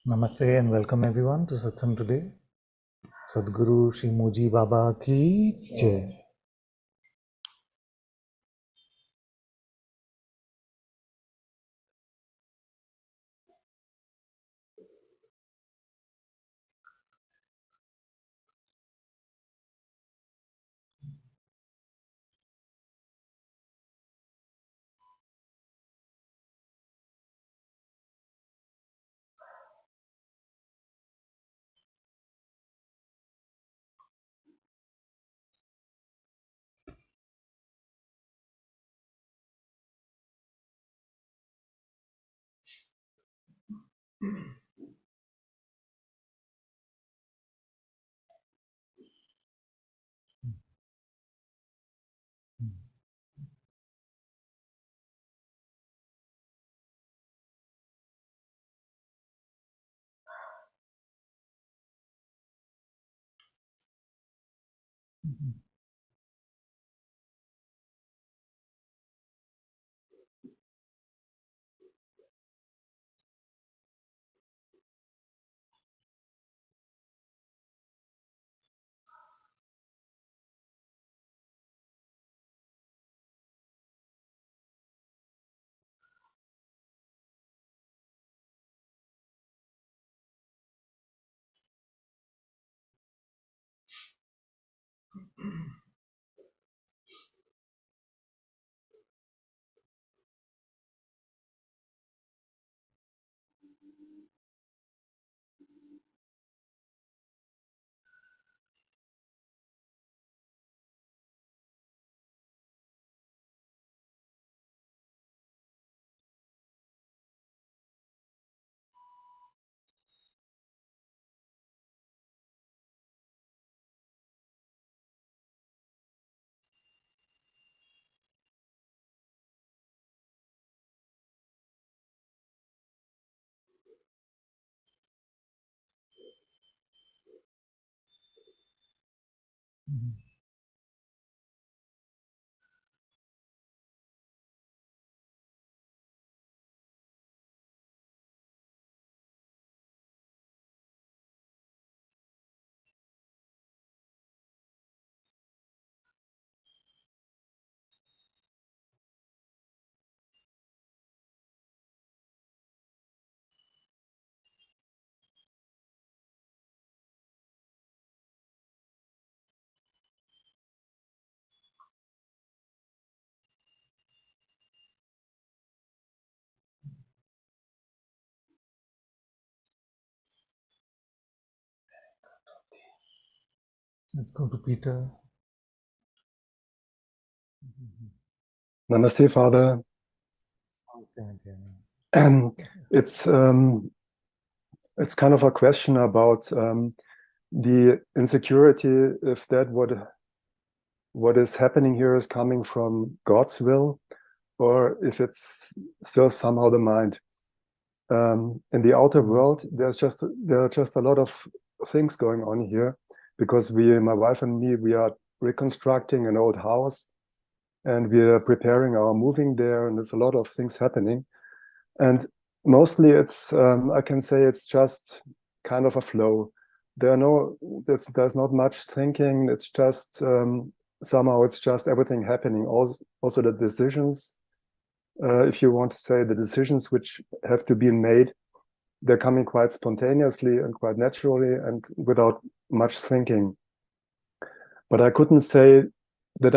Namaste and welcome everyone to Satsang today. Sadhguru Shri Moji Baba ki Jai. Let's go to Peter. Namaste, Father. It's kind of a question about the insecurity, if that what is happening here is coming from God's will, or if it's still somehow the mind. In the outer world, there are just a lot of things going on here, because my wife and me, we are reconstructing an old house, and we are preparing our moving there, and there's a lot of things happening. And mostly it's, I can say it's just kind of a flow. There's not much thinking. It's just, somehow it's just everything happening. Also the decisions, if you want to say the decisions which have to be made, they're coming quite spontaneously and quite naturally and without much thinking. But I couldn't say that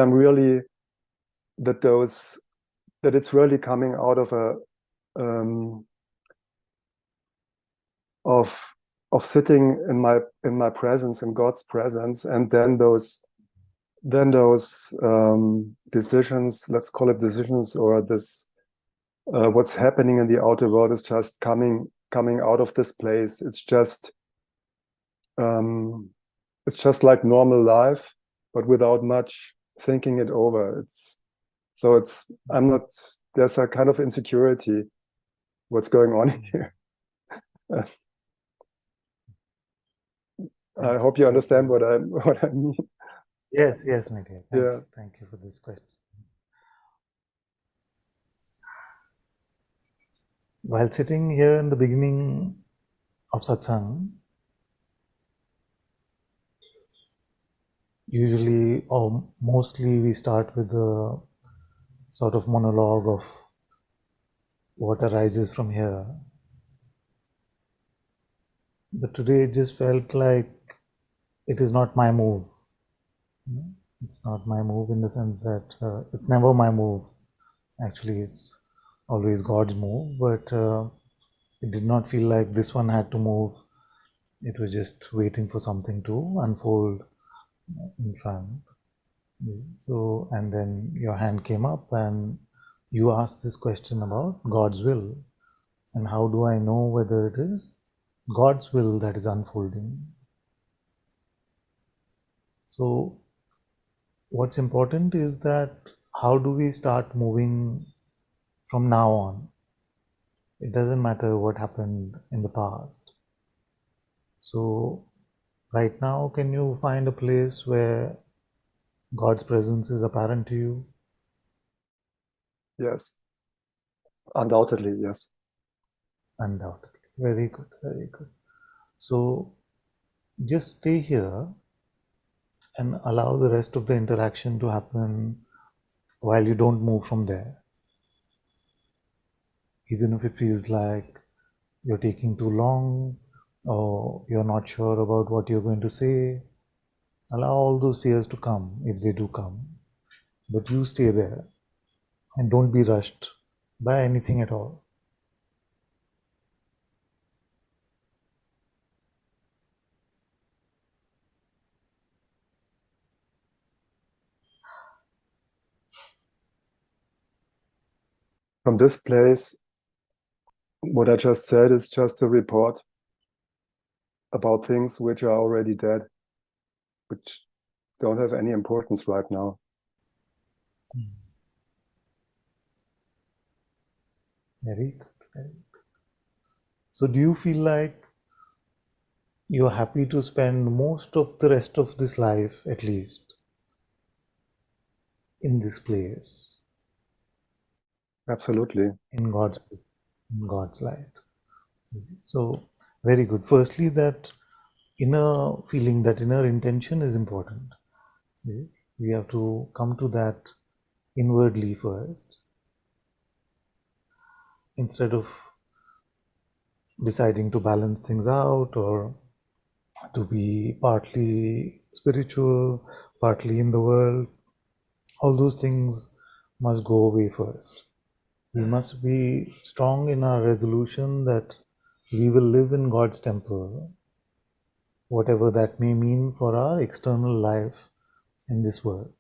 that it's really coming out of a, of sitting in my presence, in God's presence, and then those decisions, let's call it decisions, or this what's happening in the outer world is just coming out of this place. It's just like normal life, but without much thinking it over. There's a kind of insecurity what's going on here. I hope you understand what I mean. Yes, my dear. Thank you for this question. While sitting here in the beginning of satsang, usually or mostly we start with a sort of monologue of what arises from here. But today it just felt like it is not my move. It's not my move in the sense that it's never my move. Actually, it's always God's move, but it did not feel like this one had to move. It was just waiting for something to unfold in front. So, and then your hand came up and you asked this question about God's will. And how do I know whether it is God's will that is unfolding? So, what's important is that how do we start moving from now on? It doesn't matter what happened in the past. So, right now, can you find a place where God's presence is apparent to you? Yes. Undoubtedly, yes. Undoubtedly. Very good, very good. So, just stay here and allow the rest of the interaction to happen while you don't move from there. Even if it feels like you're taking too long or you're not sure about what you're going to say, allow all those fears to come if they do come. But you stay there and don't be rushed by anything at all. From this place, what I just said is just a report about things which are already dead, which don't have any importance right now. Very good, very good. So do you feel like you're happy to spend most of the rest of this life, at least, in this place? Absolutely. In God's light. So, very good. Firstly, that inner feeling, that inner intention is important. We have to come to that inwardly first, instead of deciding to balance things out or to be partly spiritual, partly in the world. All those things must go away first. We must be strong in our resolution that we will live in God's temple, whatever that may mean for our external life in this world.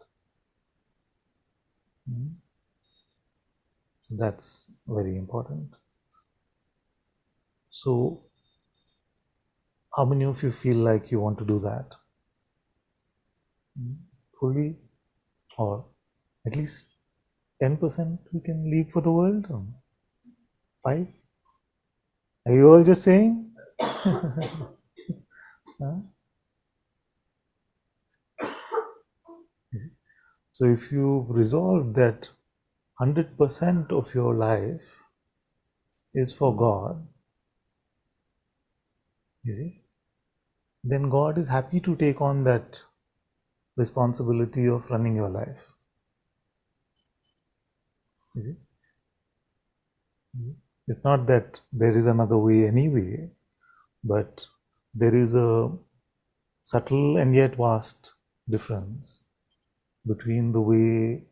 So that's very important. So, how many of you feel like you want to do that? Fully? Or at least 10% we can leave for the world? Or 5? Are you all just saying? Huh? So if you've resolved that 100% of your life is for God, you see, then God is happy to take on that responsibility of running your life. You see? It's not that there is another way anyway, but there is a subtle and yet vast difference between the way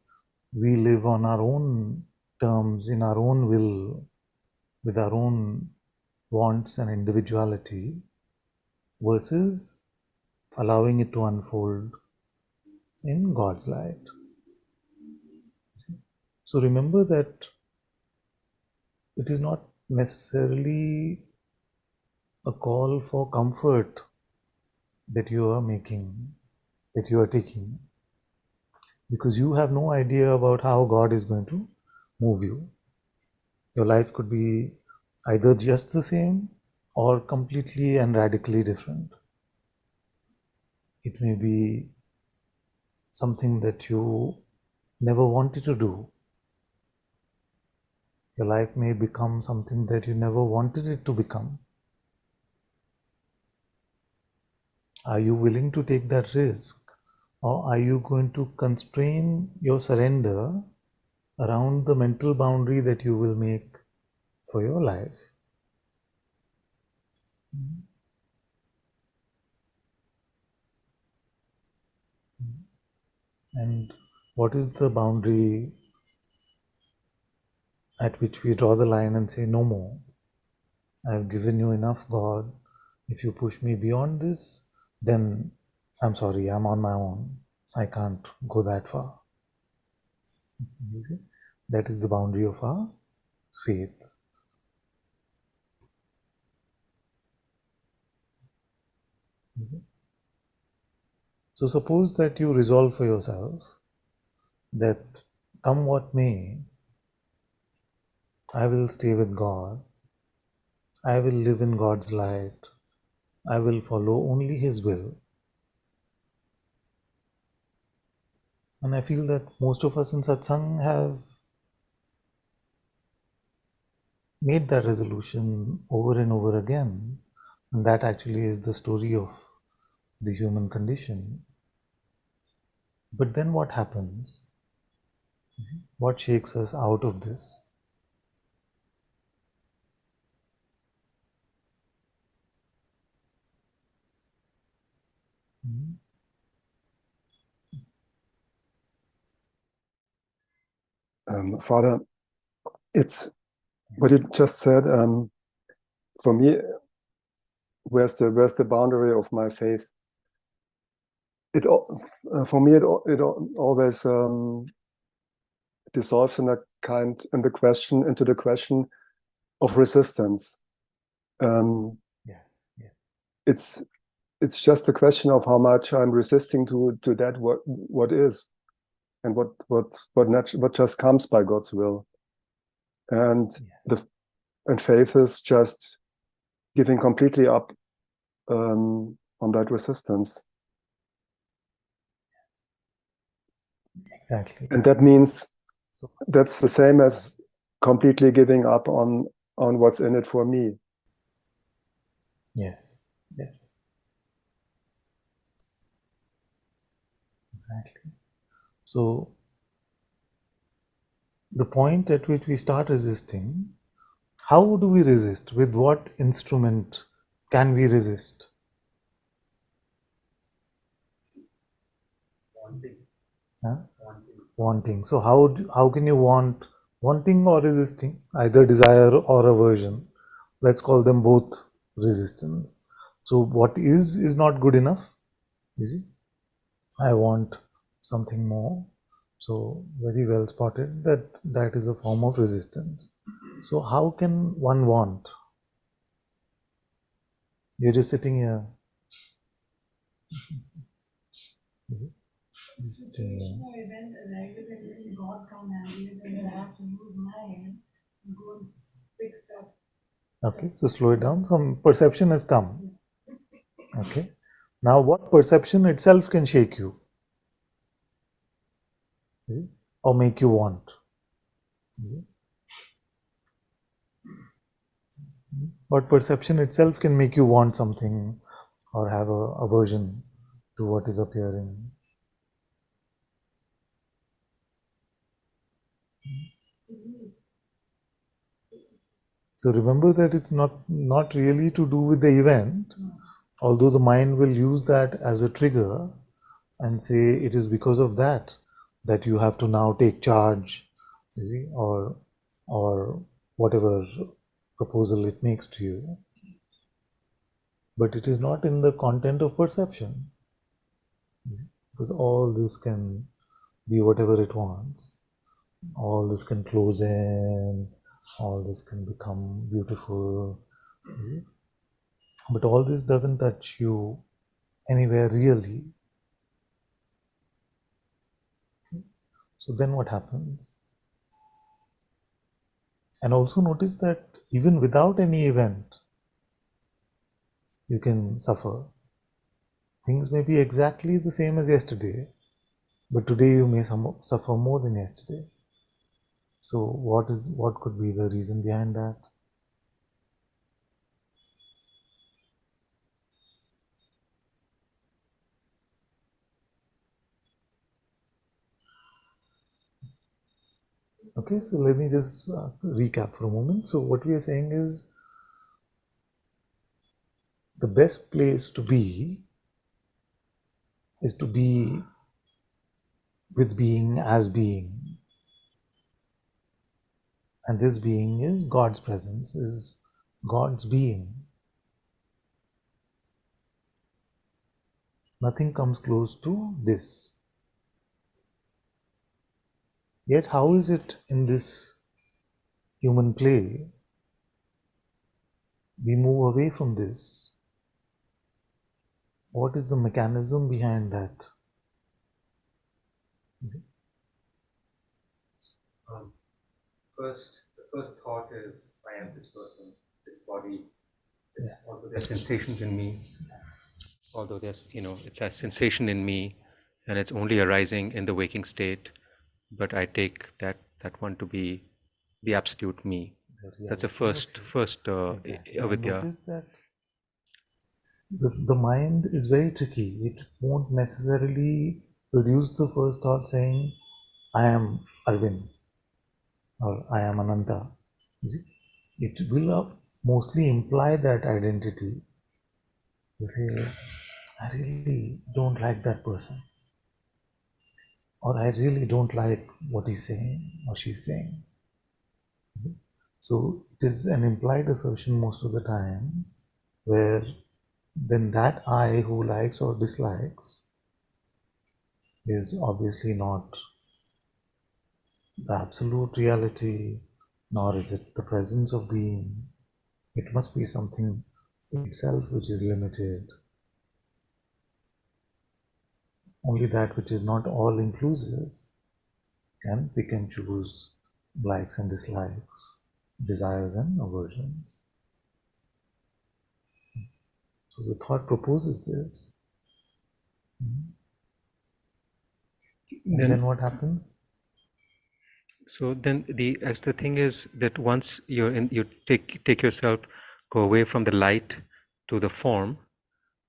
we live on our own terms, in our own will, with our own wants and individuality, versus allowing it to unfold in God's light. So remember that it is not necessarily a call for comfort that you are making, that you are taking, because you have no idea about how God is going to move you. Your life could be either just the same or completely and radically different. It may be something that you never wanted to do. Your life may become something that you never wanted it to become. Are you willing to take that risk? Or are you going to constrain your surrender around the mental boundary that you will make for your life? And what is the boundary at which we draw the line and say, no more? I've given you enough, God. If you push me beyond this, then I'm sorry, I'm on my own. I can't go that far. You see? That is the boundary of our faith. So suppose that you resolve for yourself that come what may, I will stay with God. I will live in God's light. I will follow only His will. And I feel that most of us in Satsang have made that resolution over and over again. And that actually is the story of the human condition. But then what happens? What shakes us out of this? Father, it's what you just said. For me, where's the boundary of my faith? For me, it always dissolves into the question of resistance. Yes, yes. It's just a question of how much I'm resisting to that what is, and what just comes by God's will, and yes. and faith is just giving completely up on that resistance. Exactly. And that means So that's the same as completely giving up on what's in it for me. yes, yes. Exactly. So the point at which we start resisting, how do we resist? With what instrument can we resist? Wanting. Huh? Wanting. Wanting. So how can you want? Wanting or resisting? Either desire or aversion. Let's call them both resistance. So what is not good enough. You see, I want something more. So very well spotted that is a form of resistance. So how can one want? You're just sitting here. Just, Event arises and God can't handle it, and I have to use my head to go and fix that. okay, so slow it down. Some perception has come. Okay. Now what perception itself can shake you? Or make you want? What perception itself can make you want something or have a aversion to what is appearing? So remember that it's not really to do with the event, although the mind will use that as a trigger and say it is because of that you have to now take charge, you see, or whatever proposal it makes to you. But it is not in the content of perception, because all this can be whatever it wants. All this can close in, all this can become beautiful. But all this doesn't touch you anywhere really. So then what happens? And also notice that even without any event, you can suffer. Things may be exactly the same as yesterday, but today you may suffer more than yesterday. So what could be the reason behind that? Okay, so let me just recap for a moment. So what we are saying is the best place to be is to be with being as being. And this being is God's presence, is God's being. Nothing comes close to this. Yet how is it in this human play we move away from this? What is the mechanism behind that? The first thought is, I am this person, this body. Yes. Although there's sensations in me, although there's, it's a sensation in me, and it's only arising in the waking state, but I take that one to be the absolute me. That's the first Exactly. And avidya. notice that the mind is very tricky. It won't necessarily produce the first thought saying, I am Arvind or I am Ananta. It will mostly imply that identity. You say, I really don't like that person, or I really don't like what he's saying or she's saying. So it is an implied assertion most of the time, where then that I who likes or dislikes is obviously not the absolute reality, nor is it the presence of being. It must be something itself which is limited. Only that which is not all inclusive can pick and choose likes and dislikes, desires and aversions. So the thought proposes this. Then what happens? So then the thing is that once you take yourself, go away from the light to the form,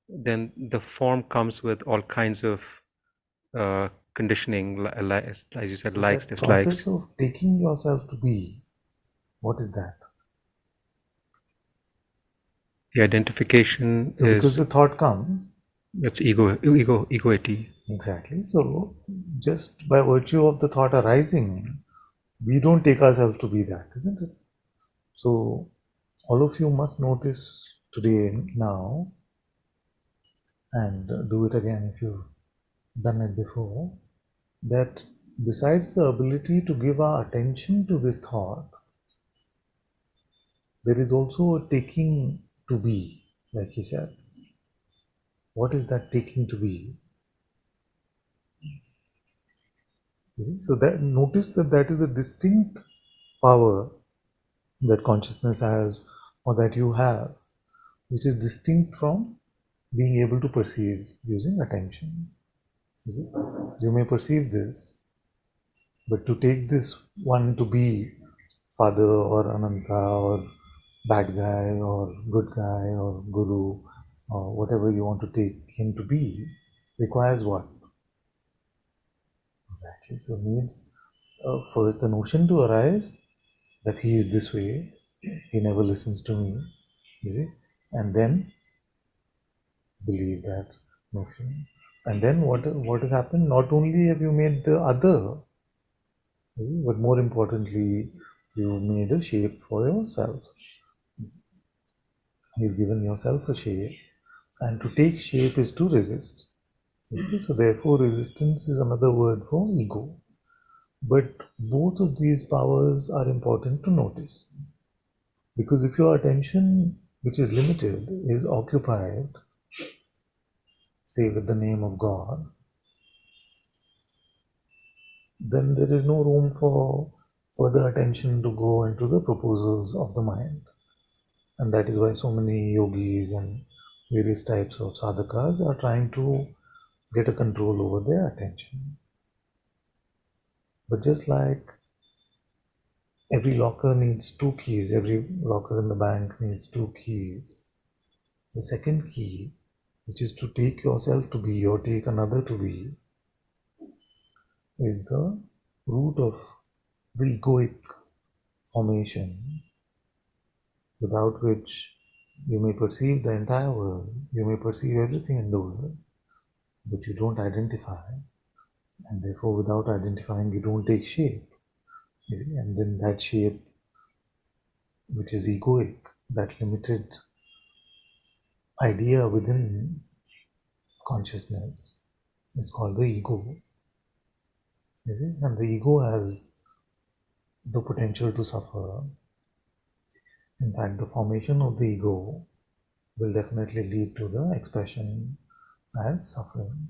then the form comes with all kinds of conditioning, as you said, So likes, that dislikes. process of taking yourself to be, what is that? The identification So because is, the thought comes, that's egoity. exactly. So just by virtue of the thought arising, we don't take ourselves to be that, isn't it? So all of you must notice today, now, and do it again if you've done it before, that besides the ability to give our attention to this thought, there is also a taking to be, like he said. What is that taking to be? You see? So that notice that is a distinct power that consciousness has, or that you have, which is distinct from being able to perceive using attention. You see? You may perceive this, but to take this one to be father or Ananta or bad guy or good guy or guru or whatever you want to take him to be requires what? Exactly. So it needs first the notion to arrive that he is this way, he never listens to me, you see, and then believe that notion. And then what has happened? Not only have you made the other, but more importantly, you've made a shape for yourself. You've given yourself a shape, and to take shape is to resist. You see? So therefore, resistance is another word for ego. But both of these powers are important to notice. Because if your attention, which is limited, is occupied, say with the name of God, then there is no room for further attention to go into the proposals of the mind. And that is why so many yogis and various types of sadhakas are trying to get a control over their attention. But just like every locker needs two keys, every locker in the bank needs two keys, the second key, which is to take yourself to be or take another to be, is the root of the egoic formation, without which you may perceive the entire world, you may perceive everything in the world, but you don't identify, and therefore without identifying you don't take shape. You see? And then that shape, which is egoic, that limited idea within consciousness, is called the ego. You see? And the ego has the potential to suffer. In fact, the formation of the ego will definitely lead to the expression as suffering.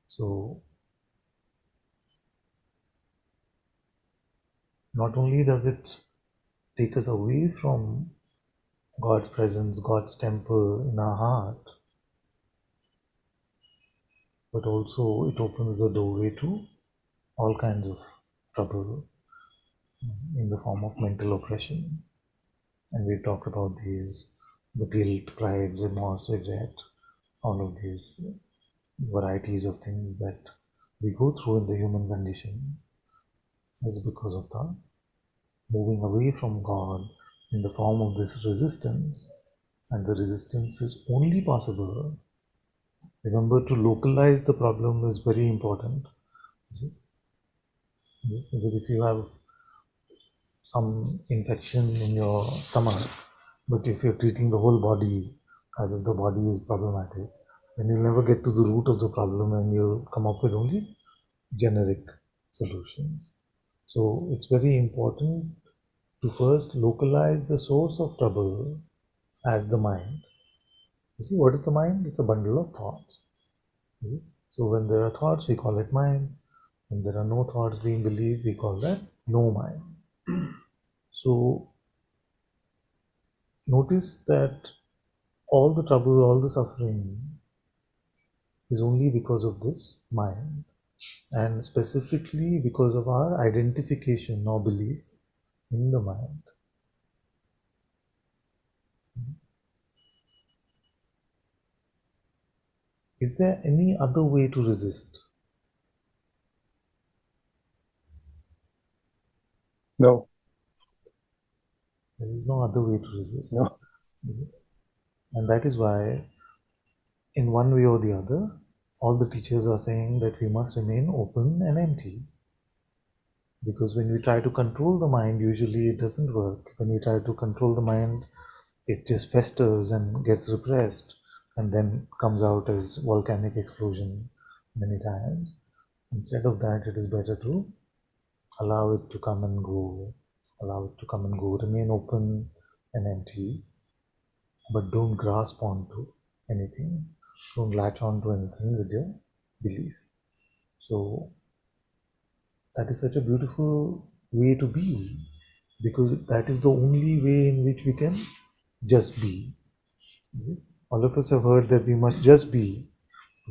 So, not only does it take us away from God's presence, God's temple in our heart, but also it opens the doorway to all kinds of trouble in the form of mental oppression. And we talked about these, the guilt, pride, remorse, regret, all of these varieties of things that we go through in the human condition is because of the moving away from God in the form of this resistance. And the resistance is only possible. Remember, to localize the problem is very important. Because if you have some infection in your stomach, but if you're treating the whole body as if the body is problematic, then you'll never get to the root of the problem and you'll come up with only generic solutions. So it's very important to first localize the source of trouble as the mind. You see, what is the mind? It's a bundle of thoughts. You see? So when there are thoughts, we call it mind. When there are no thoughts being believed, we call that no mind. So notice that all the trouble, all the suffering is only because of this mind, and specifically because of our identification or belief in the mind. Is there any other way to resist? No. There is no other way to resist. No. And that is why, in one way or the other, all the teachers are saying that we must remain open and empty. Because when we try to control the mind, usually it doesn't work. When we try to control the mind, it just festers and gets repressed and then comes out as volcanic explosion many times. Instead of that, it is better to allow it to come and go, remain open and empty, but don't grasp onto anything, don't latch onto anything with your belief. So that is such a beautiful way to be, because that is the only way in which we can just be. All of us have heard that we must just be.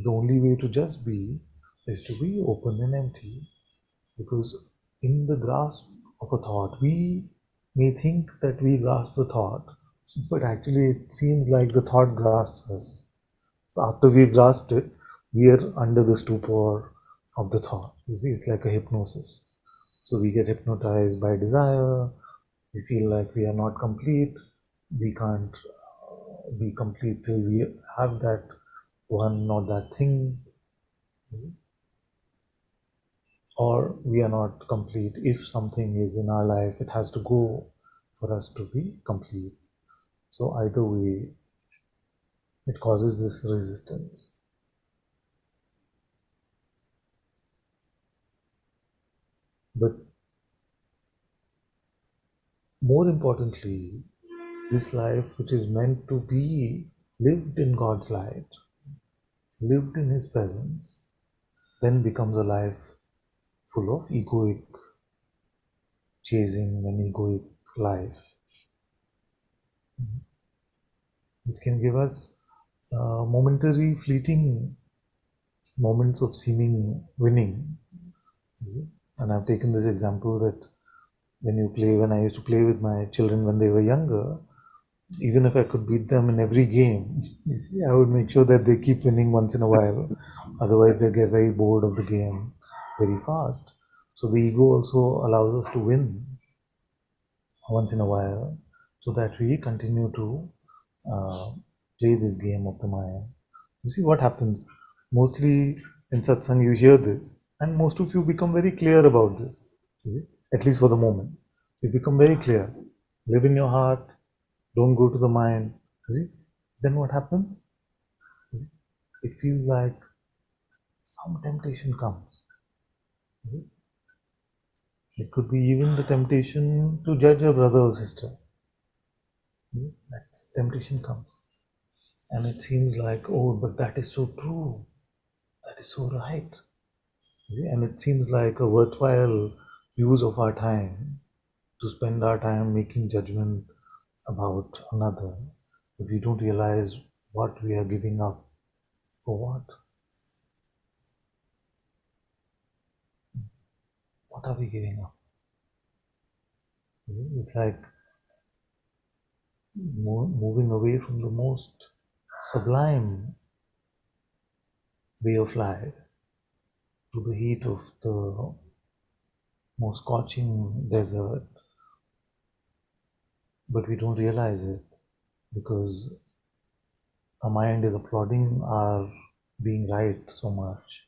The only way to just be is to be open and empty, because in the grasp of a thought, we may think that we grasp the thought, but actually it seems like the thought grasps us. After we've grasped it, we are under the stupor of the thought. You see, it's like a hypnosis. So we get hypnotized by desire, we feel like we are not complete, we can't be complete till we have that one or that thing, or we are not complete. If something is in our life, it has to go for us to be complete. So either way, it causes this resistance. But more importantly, this life, which is meant to be lived in God's light, lived in His presence, then becomes a life full of egoic chasing and egoic life. It can give us momentary, fleeting moments of seeming winning. And I've taken this example that when I used to play with my children when they were younger, even if I could beat them in every game, you see, I would make sure that they keep winning once in a while. Otherwise, they get very bored of the game very fast. So the ego also allows us to win once in a while, so that we continue to play this game of the mind. You see what happens? Mostly in satsang you hear this, and most of you become very clear about this. You see? At least for the moment. You become very clear. Live in your heart, don't go to the mind. You see? Then what happens? You see? It feels like some temptation comes. You see? It could be even the temptation to judge your brother or sister. You see? That temptation comes. And it seems like, oh, but that is so true. That is so right. See? And it seems like a worthwhile use of our time to spend our time making judgment about another, but we don't realize what we are giving up for what. What are we giving up? It's like moving away from the most sublime way of life to the heat of the most scorching desert, but we don't realize it because our mind is applauding our being right so much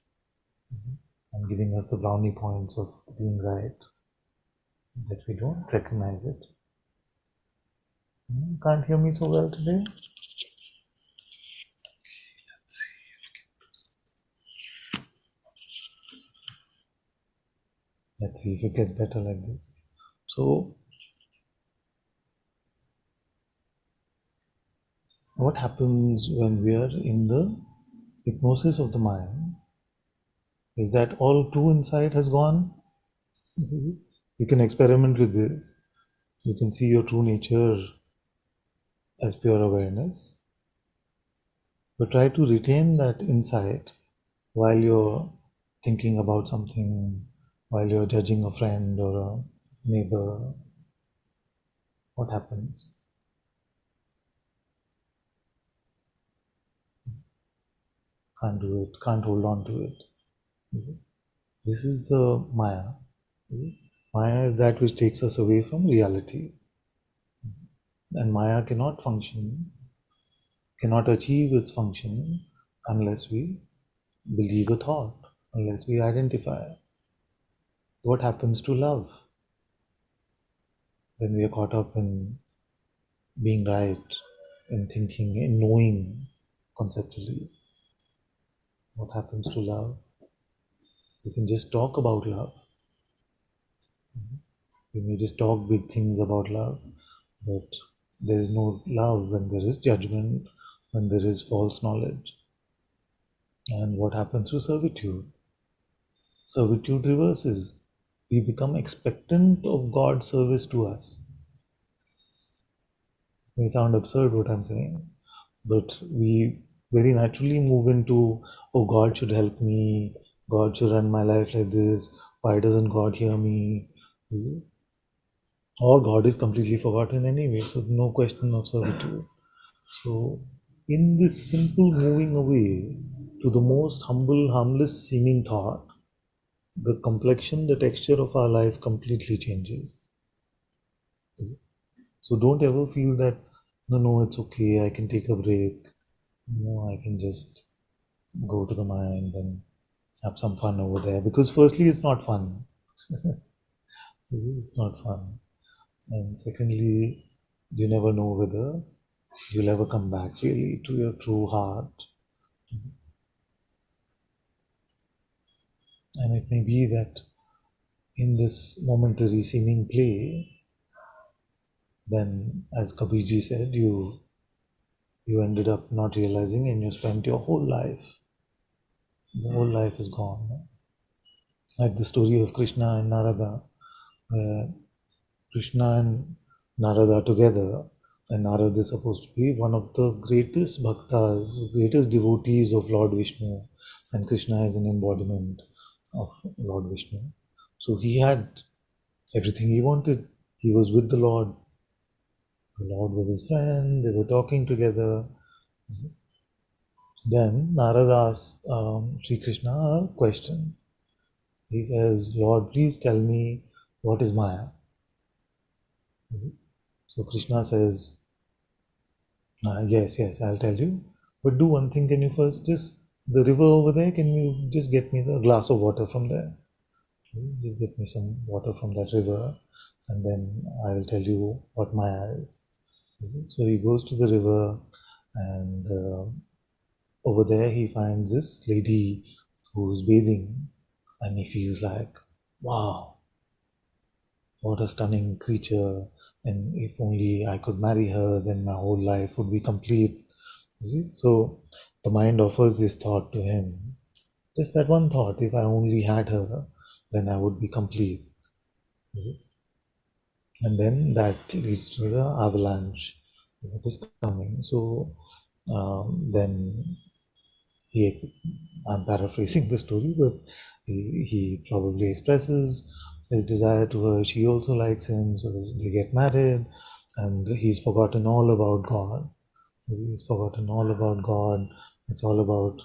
and giving us the brownie points of being right that we don't recognize it. Can't hear me so well today? Let's see if it gets better like this. So, what happens when we are in the hypnosis of the mind is that all true insight has gone. You can experiment with this. You can see your true nature as pure awareness, but try to retain that insight while you're thinking about something, while you're judging a friend or a neighbor. What happens? Can't do it, can't hold on to it. This is the Maya. Maya is that which takes us away from reality. And Maya cannot function, cannot achieve its function unless we believe a thought, unless we identify. What happens to love when we are caught up in being right, in thinking, in knowing conceptually? What happens to love? We can just talk about love. We may just talk big things about love, but there is no love when there is judgment, when there is false knowledge. And what happens to servitude? Servitude reverses. We become expectant of God's service to us. It may sound absurd what I'm saying, but we very naturally move into, oh, God should help me, God should run my life like this, why doesn't God hear me? Or God is completely forgotten anyway, so no question of servitude. So, in this simple moving away to the most humble, harmless seeming thought, the complexion, the texture of our life completely changes. So, don't ever feel that, no, it's okay, I can take a break. No, I can just go to the mind and have some fun over there. Because, firstly, it's not fun. It's not fun. And secondly, you never know whether you'll ever come back really to your true heart. And it may be that in this momentary seeming play, then as Kabirji said, you ended up not realizing and you spent your whole life. The whole life is gone. Like the story of Krishna and Narada, where Krishna and Narada are together, and Narada is supposed to be one of the greatest bhaktas, greatest devotees of Lord Vishnu, and Krishna is an embodiment of Lord Vishnu. So he had everything he wanted. He was with the Lord. The Lord was his friend. They were talking together. Then Narada asked Sri Krishna a question. He says, Lord, please tell me what is Maya. So Krishna says, yes, I'll tell you. But do one thing, can you first just, the river over there, can you just get me a glass of water from there? Just get me some water from that river, and then I will tell you what Maya is. So he goes to the river, and over there he finds this lady who's bathing, and he feels like, wow, what a stunning creature, and if only I could marry her, then my whole life would be complete. You see? So the mind offers this thought to him. Just that one thought, if I only had her, then I would be complete. You see? And then that leads to the avalanche that is coming. So then I'm paraphrasing the story, but he probably expresses his desire to her. She also likes him, so they get married, and he's forgotten all about God. He's forgotten all about God. It's all about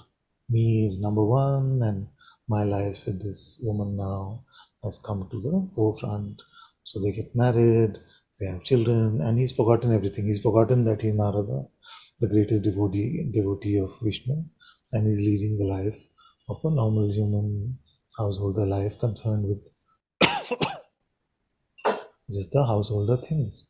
me is number one, and my life with this woman now has come to the forefront. So they get married, they have children, and he's forgotten everything. He's forgotten that he's Narada, the greatest devotee of Vishnu, and he's leading the life of a normal human householder life concerned with just the householder things.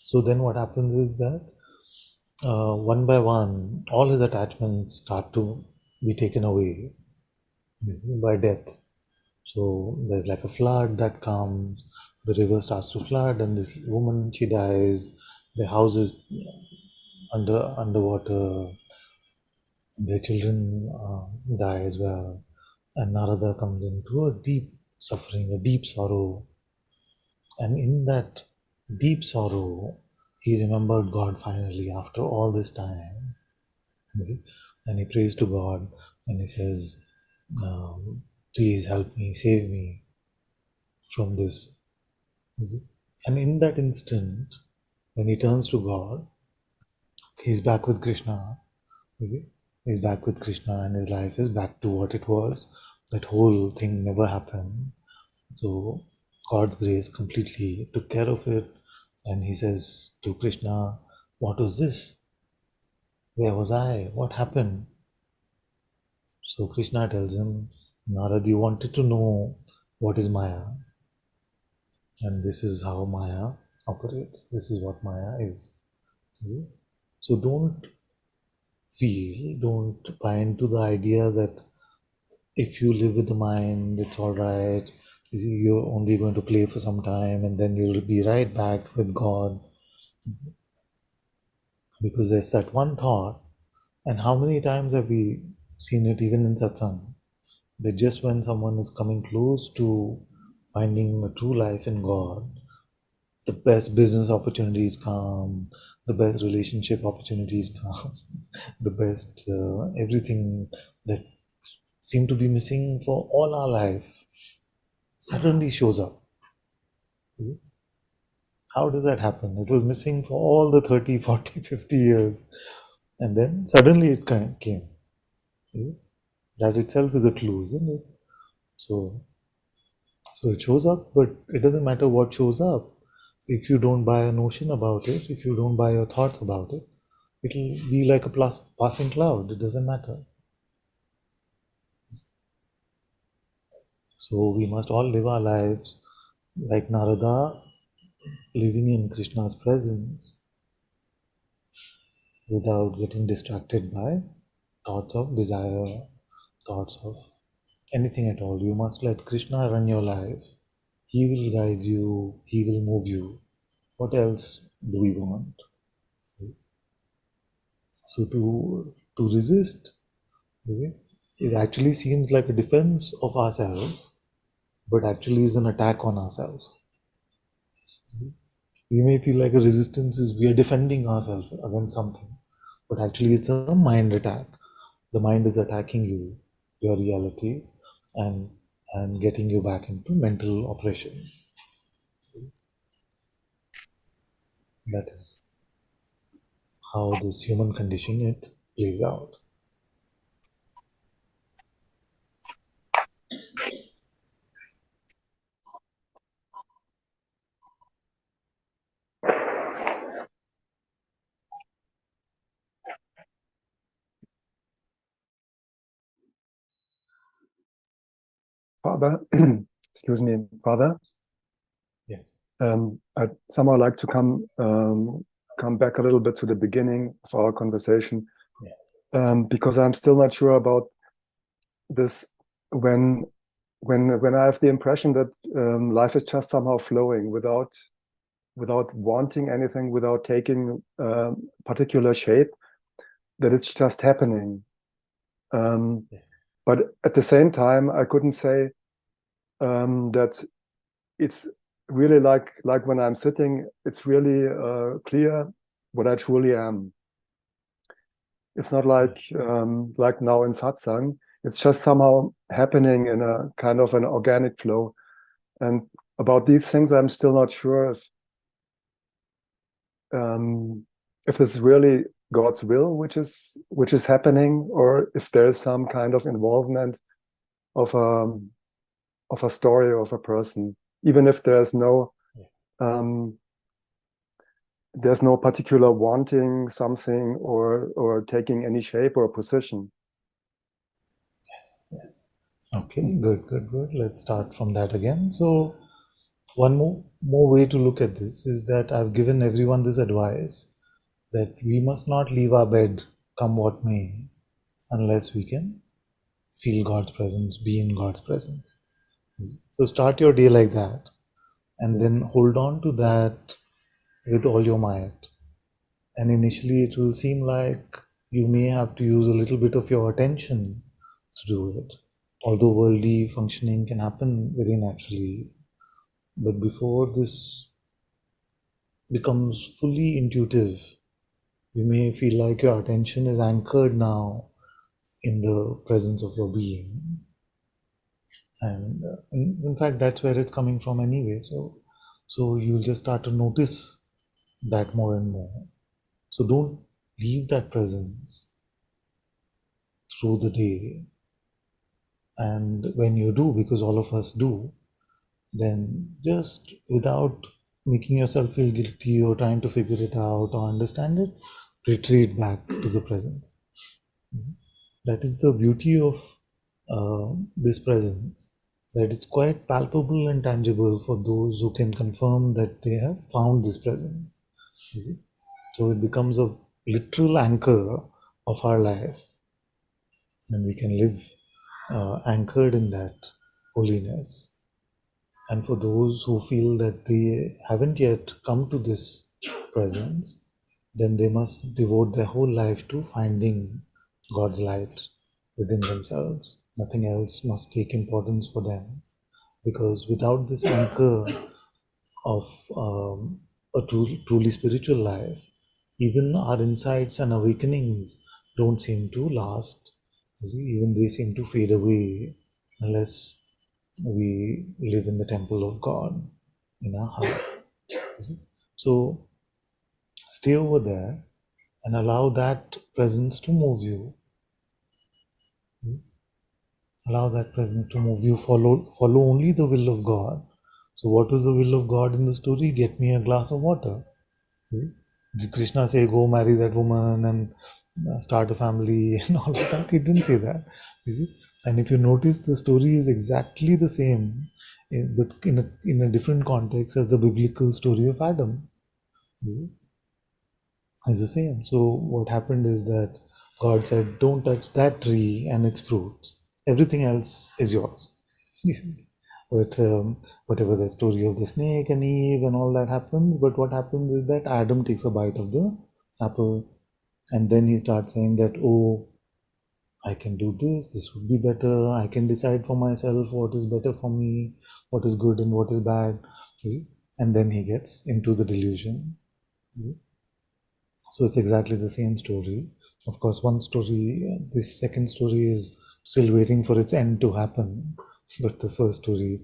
So then what happens is that one by one, all his attachments start to be taken away by death. So there's like a flood that comes, the river starts to flood, and this woman, she dies, the house is underwater, the children die as well, and Narada comes into a deep suffering, a deep sorrow. And in that deep sorrow, he remembered God finally after all this time. And he prays to God and he says, please help me, save me from this. And in that instant, when he turns to God, he's back with Krishna. He's back with Krishna and his life is back to what it was. That whole thing never happened. So God's grace completely took care of it. And he says to Krishna, what was this? Where was I? What happened? So Krishna tells him, Narada, you wanted to know what is Maya. And this is how Maya operates. This is what Maya is. So don't buy into the idea that if you live with the mind, it's all right. You're only going to play for some time and then you'll be right back with God. Because there's that one thought, and how many times have we seen it even in Satsang, that just when someone is coming close to finding a true life in God, the best business opportunities come, the best relationship opportunities come, the best everything that seemed to be missing for all our life suddenly shows up. How does that happen? It was missing for all the 30, 40, 50 years, and then suddenly it came. That itself is a clue, isn't it? So it shows up, but it doesn't matter what shows up. If you don't buy a notion about it, if you don't buy your thoughts about it, it'll be like a passing cloud. It doesn't matter. So we must all live our lives like Narada, living in Krishna's presence without getting distracted by thoughts of desire, thoughts of anything at all. You must let Krishna run your life. He will guide you, he will move you. What else do we want? So to resist, it actually seems like a defense of ourselves, but actually is an attack on ourselves. We may feel like a resistance is we are defending ourselves against something, but actually it's a mind attack. The mind is attacking you, your reality, and and getting you back into mental operation. That is how this human condition it plays out. Father, excuse me, Father. Yes. I'd somehow like to come back a little bit to the beginning of our conversation, because I'm still not sure about this. When I have the impression that life is just somehow flowing without wanting anything, without taking particular shape, that it's just happening. But at the same time, I couldn't say that it's really like when I'm sitting, it's really clear what I truly am. It's not like now in Satsang. It's just somehow happening in a kind of an organic flow. And about these things, I'm still not sure if this is really God's will, which is happening, or if there's some kind of involvement of a story of a person, even if there's no particular wanting something or taking any shape or position. Yes. Okay, good. Let's start from that again. So one more way to look at this is that I've given everyone this advice that we must not leave our bed come what may unless we can feel God's presence, be in God's presence. So start your day like that and then hold on to that with all your might. And initially it will seem like you may have to use a little bit of your attention to do it. Although worldly functioning can happen very naturally, but before this becomes fully intuitive, you may feel like your attention is anchored now in the presence of your being. And in fact, that's where it's coming from anyway. So you'll just start to notice that more and more. So don't leave that presence through the day. And when you do, because all of us do, then just without making yourself feel guilty or trying to figure it out or understand it, retreat back to the present. That is the beauty of this presence, that it's quite palpable and tangible for those who can confirm that they have found this presence. You see? So it becomes a literal anchor of our life, and we can live anchored in that holiness. And for those who feel that they haven't yet come to this presence, then they must devote their whole life to finding God's light within themselves. Nothing else must take importance for them, because without this anchor of a truly spiritual life, even our insights and awakenings don't seem to last. You see, even they seem to fade away unless we live in the temple of God in our heart. So stay over there and allow that presence to move you. Allow that presence to move you. Follow only the will of God. So what was the will of God in the story? Get me a glass of water. Did Krishna say go marry that woman and start a family and all of that? He didn't say that. You see? And if you notice, the story is exactly the same, but in a different context as the biblical story of Adam. It's the same. So what happened is that God said, don't touch that tree and its fruits. Everything else is yours. But whatever the story of the snake and Eve and all that happens, but what happens is that Adam takes a bite of the apple, and then he starts saying that, oh, I can do this would be better, I can decide for myself what is better for me, what is good and what is bad. And then he gets into the delusion. So it's exactly the same story. Of course, one story, this second story is still waiting for its end to happen. but the first story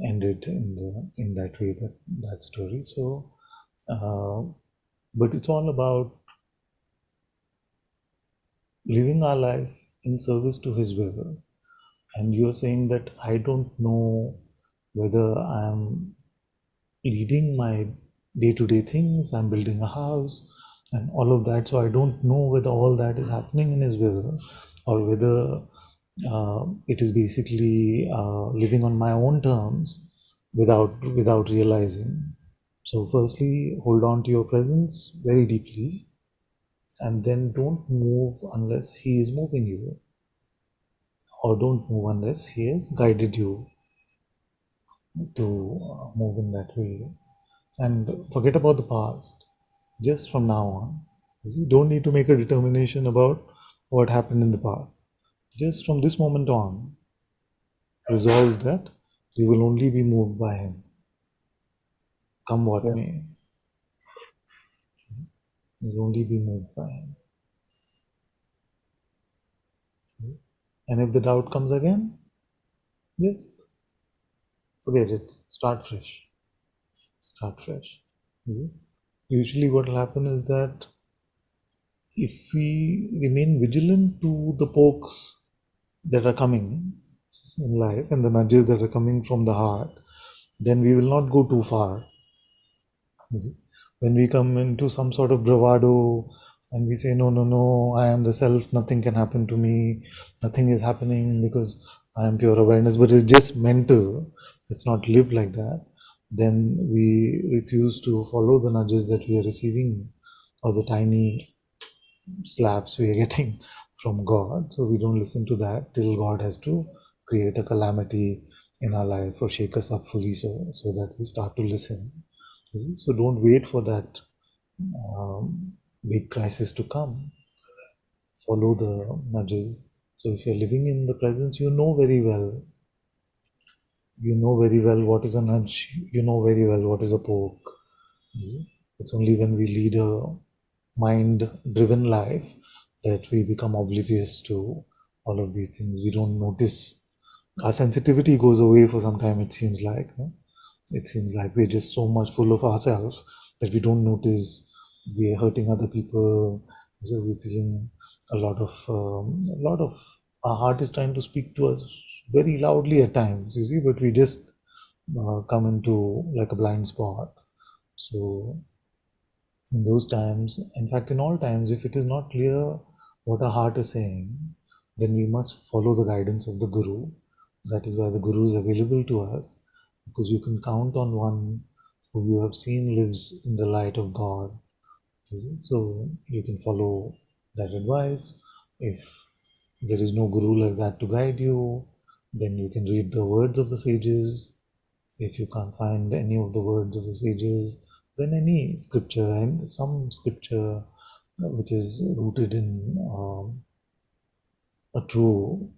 ended in that way, that story. So, but it's all about living our life in service to His will. And you're saying that I don't know whether I'm leading my day-to-day things, I'm building a house and all of that. So I don't know whether all that is happening in His will, or whether it is basically living on my own terms without realizing. So firstly, hold on to your presence very deeply, and then don't move unless He is moving you, or don't move unless He has guided you to move in that way. And forget about the past. Just from now on, you don't need to make a determination about what happened in the past. Just from this moment on, resolve that you will only be moved by Him, come what Yes. may. You'll only be moved by Him. And if the doubt comes again, just forget it. Start fresh. Start fresh. Usually, what will happen is that if we remain vigilant to the pokes that are coming in life and the nudges that are coming from the heart, then we will not go too far. You see? When we come into some sort of bravado and we say, no, no, no, I am the self, nothing can happen to me, nothing is happening because I am pure awareness, but it's just mental, it's not lived like that, then we refuse to follow the nudges that we are receiving or the tiny slaps we are getting from God. So we don't listen to that till God has to create a calamity in our life or shake us up fully so that we start to listen. So don't wait for that big crisis to come. Follow the nudges. So if you're living in the presence, you know very well what is a nudge, you know very well what is a poke. It's only when we lead a mind-driven life that we become oblivious to all of these things. We don't notice. Our sensitivity goes away for some time, it seems like. No? It seems like we're just so much full of ourselves that we don't notice we're hurting other people. So we're feeling a lot of our heart is trying to speak to us very loudly at times, you see, but we just come into like a blind spot. So in those times, in fact, in all times, if it is not clear what our heart is saying, then we must follow the guidance of the Guru. That is why the Guru is available to us, because you can count on one who you have seen lives in the light of God. So you can follow that advice. If there is no Guru like that to guide you, then you can read the words of the sages. If you can't find any of the words of the sages, then any scripture, and some scripture which is rooted in a true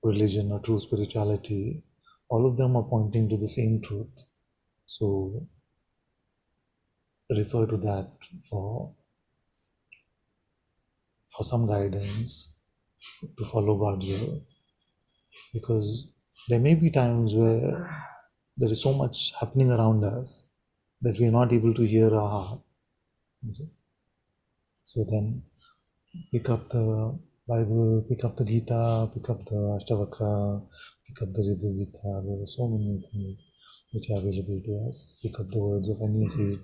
religion, a true spirituality, all of them are pointing to the same truth. So refer to that for some guidance, to follow God's will, because there may be times where there is so much happening around us that we are not able to hear our heart. So then pick up the Bible, pick up the Gita, pick up the Ashtavakra, pick up the Ribhu Gita. There are so many things which are available to us. Pick up the words of any sage,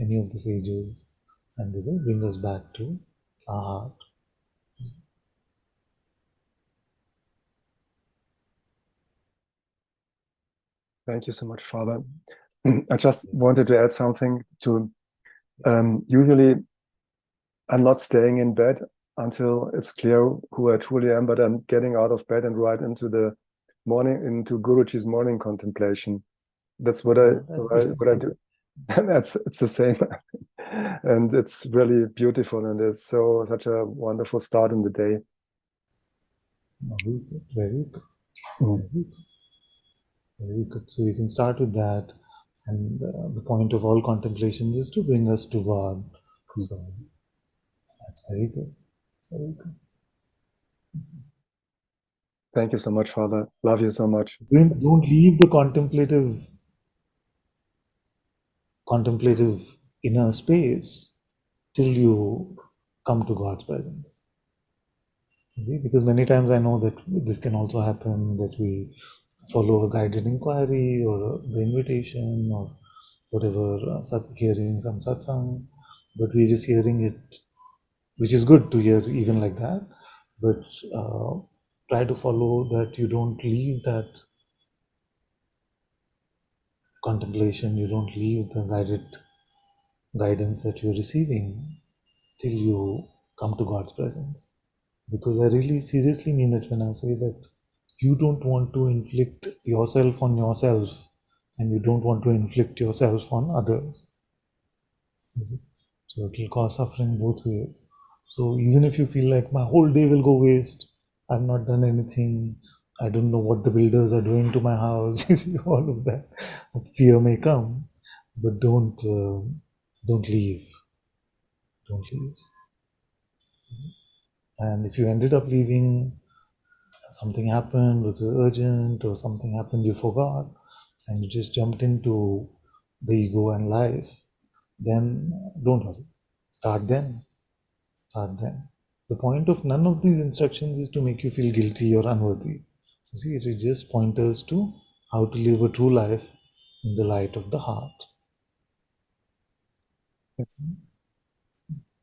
any of the sages, and they will bring us back to our heart. Thank you so much, Father. I just wanted to add something to, usually I'm not staying in bed until it's clear who I truly am, but I'm getting out of bed and right into the morning, into Guruji's morning contemplation. That's what I do. And it's the same. And it's really beautiful, and it's such a wonderful start in the day. Very good, very good. Very good. Very good. So you can start with that, and the point of all contemplations is to bring us to God. So that's very good. Very good. Thank you so much, Father. Love you so much. Don't leave the contemplative inner space till you come to God's presence. You see, because many times I know that this can also happen, that we follow a guided inquiry or the invitation or whatever, hearing some satsang, but we're just hearing it, which is good to hear even like that, but try to follow that you don't leave that contemplation, you don't leave the guidance that you're receiving till you come to God's presence. Because I really seriously mean it when I say that you don't want to inflict yourself on yourself and you don't want to inflict yourself on others. So it will cause suffering both ways. So even if you feel like my whole day will go waste, I've not done anything, I don't know what the builders are doing to my house, all of that, fear may come, but don't leave. Don't leave. And if you ended up leaving, something happened, was urgent, or something happened you forgot, and you just jumped into the ego and life, then don't worry. Start then. Start then. The point of none of these instructions is to make you feel guilty or unworthy. You see, it is just pointers to how to live a true life in the light of the heart. Yes.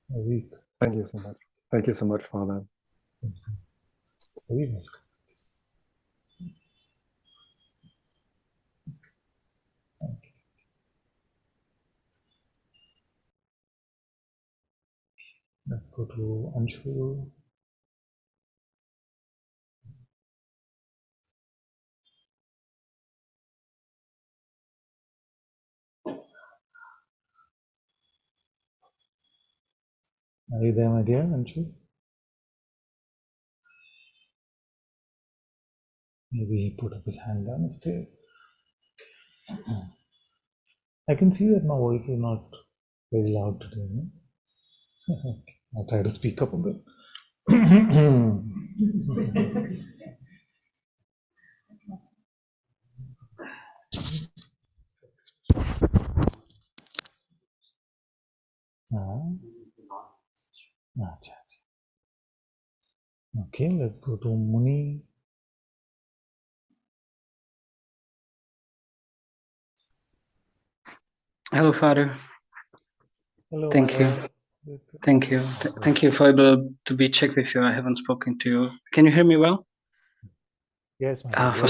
Very Thank you so much. Thank you so much, Father. welcome. Let's go to Anshu. Are you there, my dear Anshu? Maybe he put up his hand by mistake. I can see that my voice is not very loud today. No? I'll try to speak up a bit. Okay, let's go to Muni. Hello, Father. Hello, Thank you. Thank you. Thank you for able to be checked with you. I haven't spoken to you. Can you hear me well? Yes, my dear. For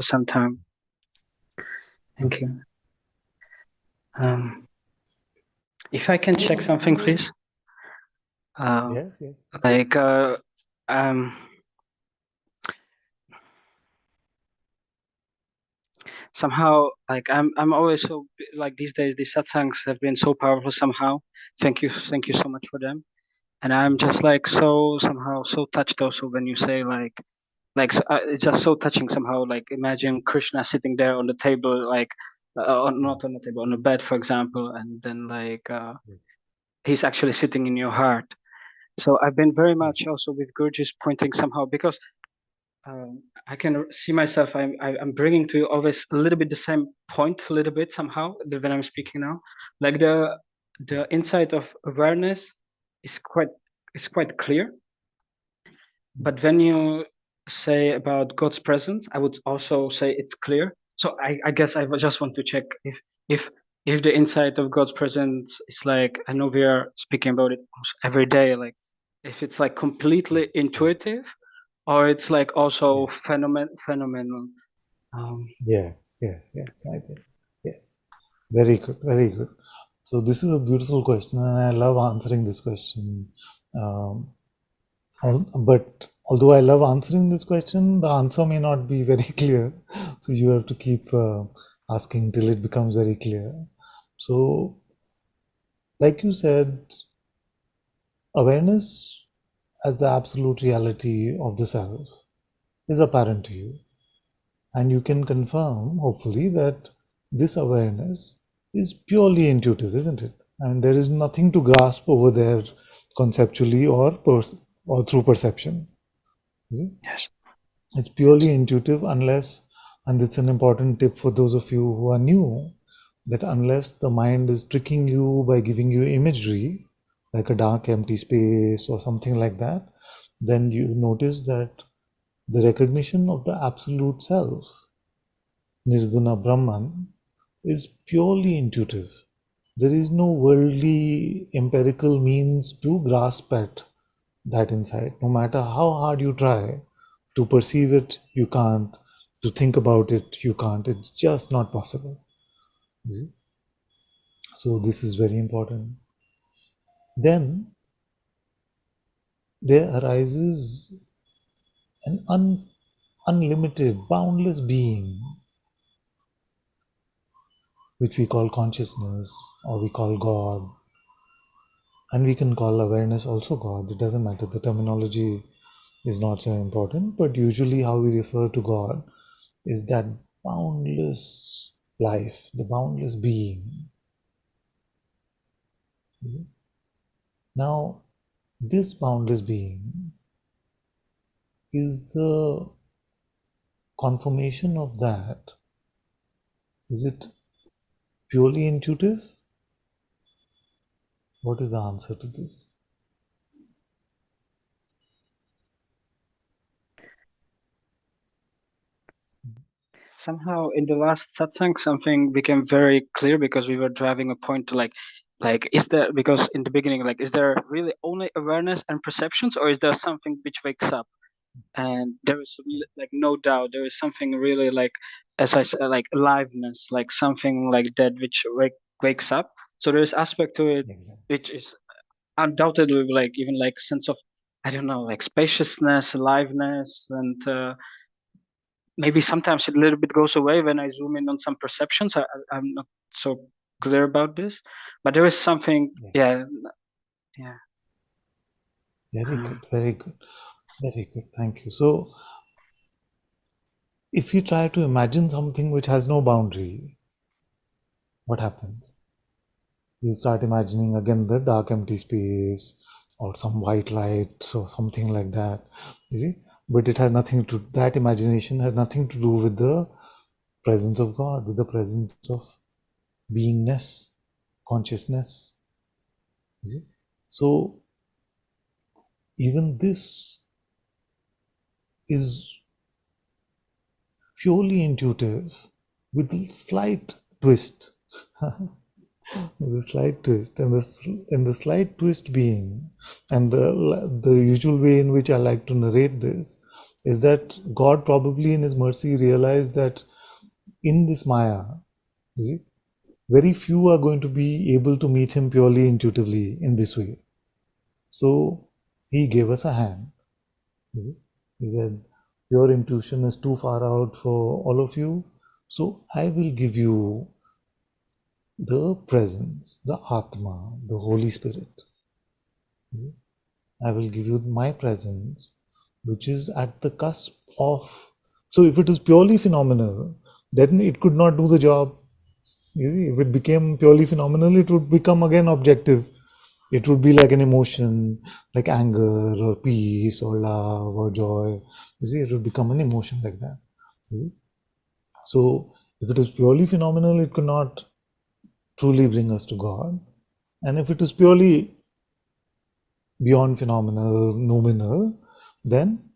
some time. Thank you. If I can check something, please. Yes. Like somehow, like I'm always so like these days. These satsangs have been so powerful somehow. Thank you so much for them. And I'm just like so somehow so touched also when you say like it's just so touching somehow. Like imagine Krishna sitting there on the table, like not on the table, on the bed, for example, and then like he's actually sitting in your heart. So I've been very much also with Gurji's pointing somehow because I can see myself. I'm bringing to you always a little bit the same point, a little bit somehow when I'm speaking now. Like the insight of awareness is quite clear. But when you say about God's presence, I would also say it's clear. So I guess I just want to check if the insight of God's presence is like, I know we are speaking about it every day, like if it's like completely intuitive or it's like also phenomenal. Yes, my dear. Yes. Very good. So this is a beautiful question, and I love answering this question. But although I love answering this question, the answer may not be very clear. So you have to keep asking till it becomes very clear. So, like you said, awareness as the absolute reality of the self is apparent to you. And you can confirm, hopefully, that this awareness is purely intuitive, isn't it? I mean, there is nothing to grasp over there conceptually or through perception. Is it? Yes. It's purely intuitive unless, and it's an important tip for those of you who are new, that unless the mind is tricking you by giving you imagery, like a dark empty space or something like that, then you notice that the recognition of the absolute self, Nirguna Brahman, is purely intuitive. There is no worldly empirical means to grasp at that insight. No matter how hard you try to perceive it, you can't. To think about it, you can't. It's just not possible. You see? So this is very important. Then there arises an unlimited, boundless being, which we call consciousness, or we call God, and we can call awareness also God. It doesn't matter. The terminology is not so important, but usually how we refer to God is that boundless life, the boundless being. Now, this boundless being is the confirmation of that. Is it purely intuitive? What is the answer to this? Somehow in the last satsang something became very clear because we were driving a point to like is there, because in the beginning, like, is there really only awareness and perceptions, or is there something which wakes up? And there is like no doubt there is something really, like, as I said, like aliveness, like something like that which wakes up. So there is aspect to it Exactly. which is undoubtedly like even like sense of, I don't know, like spaciousness, aliveness, and maybe sometimes it a little bit goes away when I zoom in on some perceptions. I'm not so clear about this, but there is something. Yeah. Very good, very good, very good. Thank you. So, if you try to imagine something which has no boundary, what happens? You start imagining again the dark empty space or some white light or something like that. You see? But it has nothing to, that imagination has nothing to do with the presence of God, with the presence of beingness, consciousness. You see? So even this is purely intuitive with a slight twist. The slight twist, and the slight twist being, and the usual way in which I like to narrate this is that God probably in His mercy realized that in this Maya, you see, very few are going to be able to meet Him purely intuitively in this way. So He gave us a hand. You see? He said, "Your intuition is too far out for all of you, so I will give you the presence, the Atma, the Holy Spirit. I will give you my presence, which is at the cusp of." So, if it is purely phenomenal, then it could not do the job. You see, if it became purely phenomenal, it would become again objective. It would be like an emotion, like anger or peace or love or joy. You see, it would become an emotion like that. You see? So, if it was purely phenomenal, it could not truly bring us to God. And if it is purely beyond phenomenal, nominal, then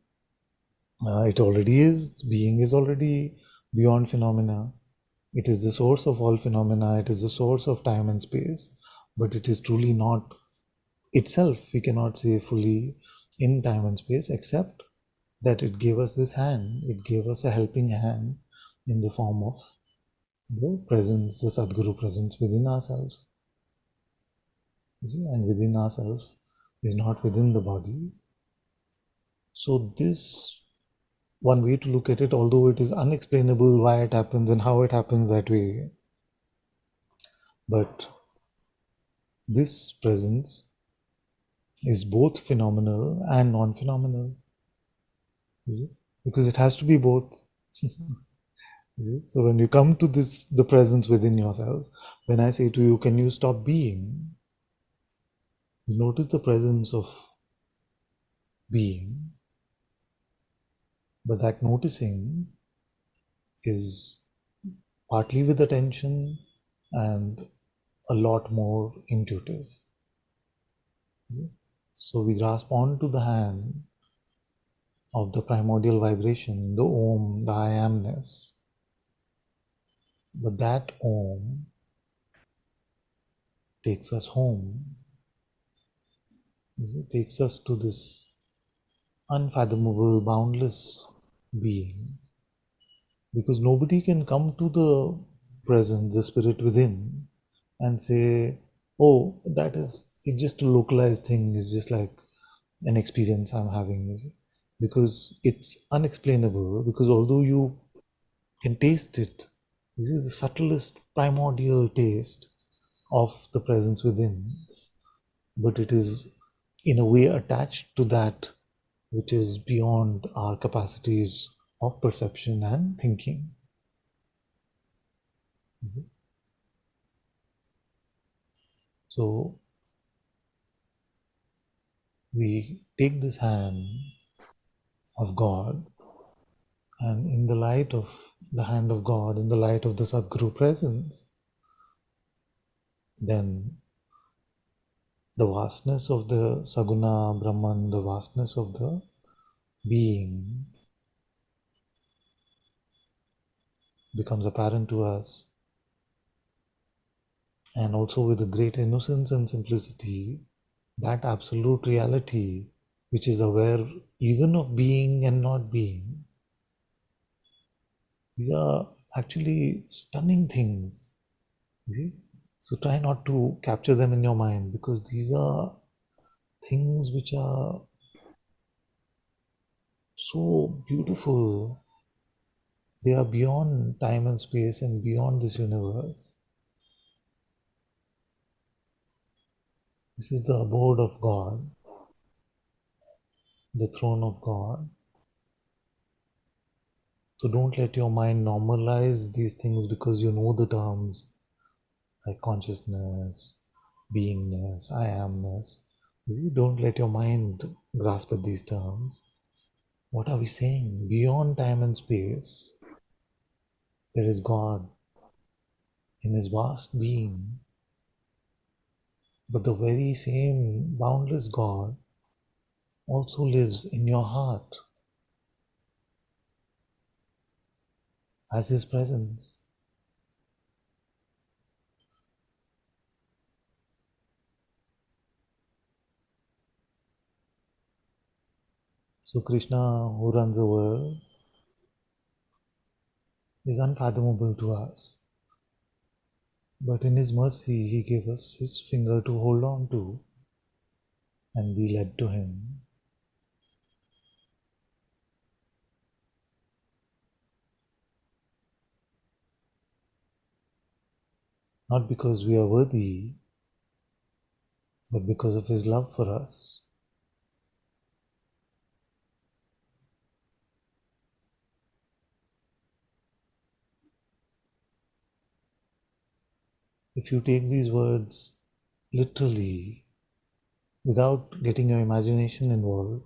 it already is. Being is already beyond phenomena. It is the source of all phenomena. It is the source of time and space. But it is truly not itself. We cannot say fully in time and space, except that it gave us this hand. It gave us a helping hand in the form of the presence, the Sadguru presence within ourselves. And within ourselves is not within the body. So this, one way to look at it, although it is unexplainable why it happens and how it happens that way, but this presence is both phenomenal and non-phenomenal, because it has to be both. So when you come to this, the presence within yourself, when I say to you, can you stop being? You notice the presence of being, But that noticing is partly with attention and a lot more intuitive. So we grasp onto the hand of the primordial vibration, the Om, the I amness. But that Om takes us home. It takes us to this unfathomable, boundless being. Because nobody can come to the presence, the spirit within, and say, oh, that is, it's just a localized thing, it's just like an experience I'm having. Because it's unexplainable, because although you can taste it, you see the subtlest primordial taste of the presence within, but it is in a way attached to that which is beyond our capacities of perception and thinking. So we take this hand of God, and in the light of the hand of God, in the light of the Sadguru presence, then the vastness of the Saguna Brahman, the vastness of the being becomes apparent to us. And also with a great innocence and simplicity, that absolute reality which is aware even of being and not being. These are actually stunning things. You see? So try not to capture them in your mind, because these are things which are so beautiful. They are beyond time and space and beyond this universe. This is the abode of God, the throne of God. So don't let your mind normalize these things because you know the terms like consciousness, beingness, I amness. You see, don't let your mind grasp at these terms. What are we saying? Beyond time and space, there is God in His vast being. But the very same boundless God also lives in your heart as His presence. So Krishna, who runs the world, is unfathomable to us. But in His mercy, He gave us His finger to hold on to and be led to Him. Not because we are worthy, but because of His love for us. If you take these words literally, without getting your imagination involved,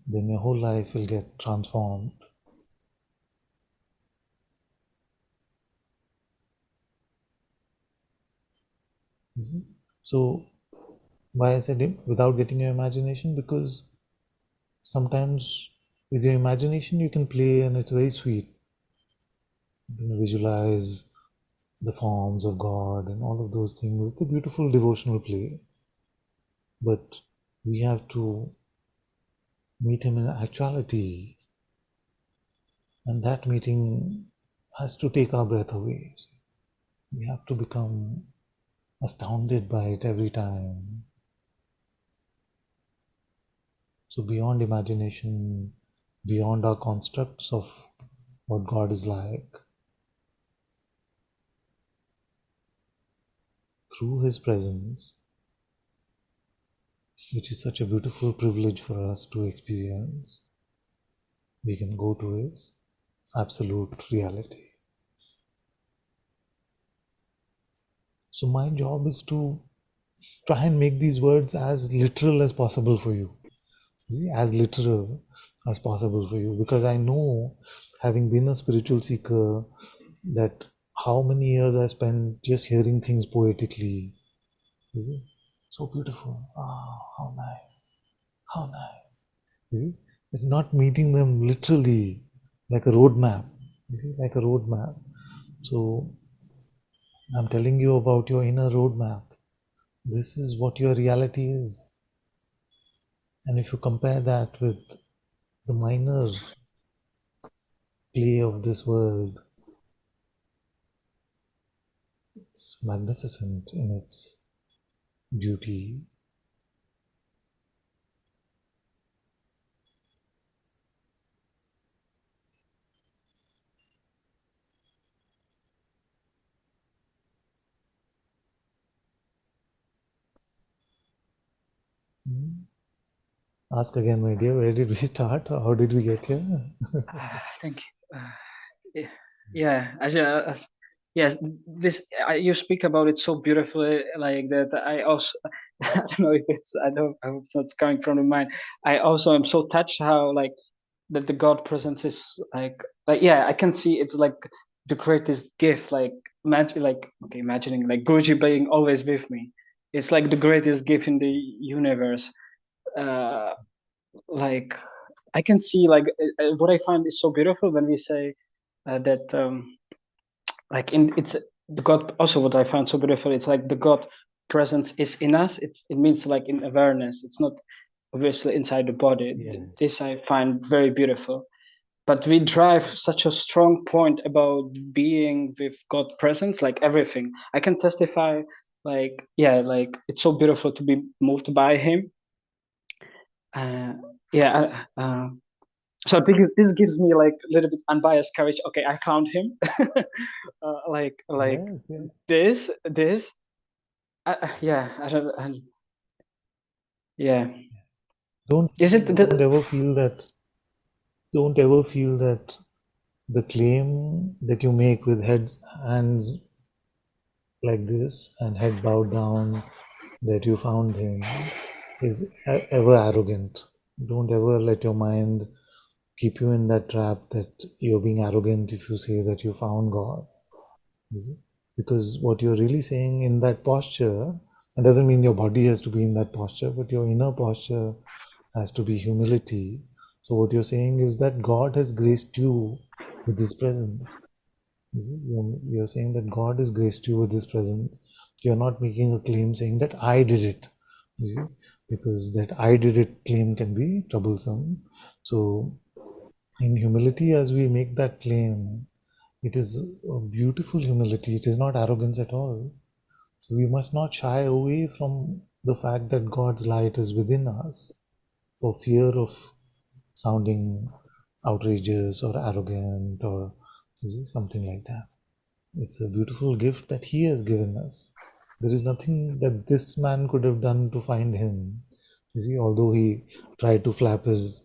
then your whole life will get transformed. So, why I said without getting your imagination? Because sometimes with your imagination you can play and it's very sweet. You can visualize the forms of God and all of those things. It's a beautiful devotional play. But we have to meet Him in actuality, and that meeting has to take our breath away. We have to become astounded by it every time. So beyond imagination, beyond our constructs of what God is like, through His presence, which is such a beautiful privilege for us to experience, we can go to His absolute reality. So my job is to try and make these words as literal as possible for you. See, as literal as possible for you, because I know, having been a spiritual seeker, that how many years I spent just hearing things poetically. You see? So beautiful. Ah, how nice. How nice. You see? But not meeting them literally, like a roadmap. You see, like a roadmap. So I'm telling you about your inner roadmap. This is what your reality is. And if you compare that with the minor play of this world, it's magnificent in its beauty. Hmm. Ask again, my dear, where did we start? How did we get here? Thank you. Yeah, yes, this you speak about it so beautifully, like that. I also, I don't know if it's, I don't, I hope it's not coming from the mind. I also am so touched how like that the God presence is like yeah, I can see it's like the greatest gift. Like imagine, like okay, imagining like Guruji being always with me. It's like the greatest gift in the universe. Like I can see like what I find is so beautiful when we say that like in it's the God. Also, what I find so beautiful, it's like the God presence is in us. It means like in awareness. It's not obviously inside the body. Yeah. This I find very beautiful. But we drive such a strong point about being with God presence, like everything. I can testify, like yeah, like it's so beautiful to be moved by Him. Yeah. So I think this gives me like a little bit unbiased courage. Okay, I found Him. Like Yes, yes. this. Yeah, yeah. Don't Is it don't ever feel that. Don't ever feel that the claim that you make with hands like this and head bowed down, that you found him, is ever arrogant. Don't ever let your mind keep you in that trap that you're being arrogant if you say that you found God. You see? Because what you're really saying in that posture, it doesn't mean your body has to be in that posture, but your inner posture has to be humility. So what you're saying is that God has graced you with His presence. You see, you're saying that God has graced you with His presence. You're not making a claim saying that I did it. You see, because that I did it claim can be troublesome. So in humility, as we make that claim, it is a beautiful humility. It is not arrogance at all. So we must not shy away from the fact that God's light is within us for fear of sounding outrageous or arrogant or something like that. It's a beautiful gift that He has given us. There is nothing that this man could have done to find Him. You see, although he tried to flap his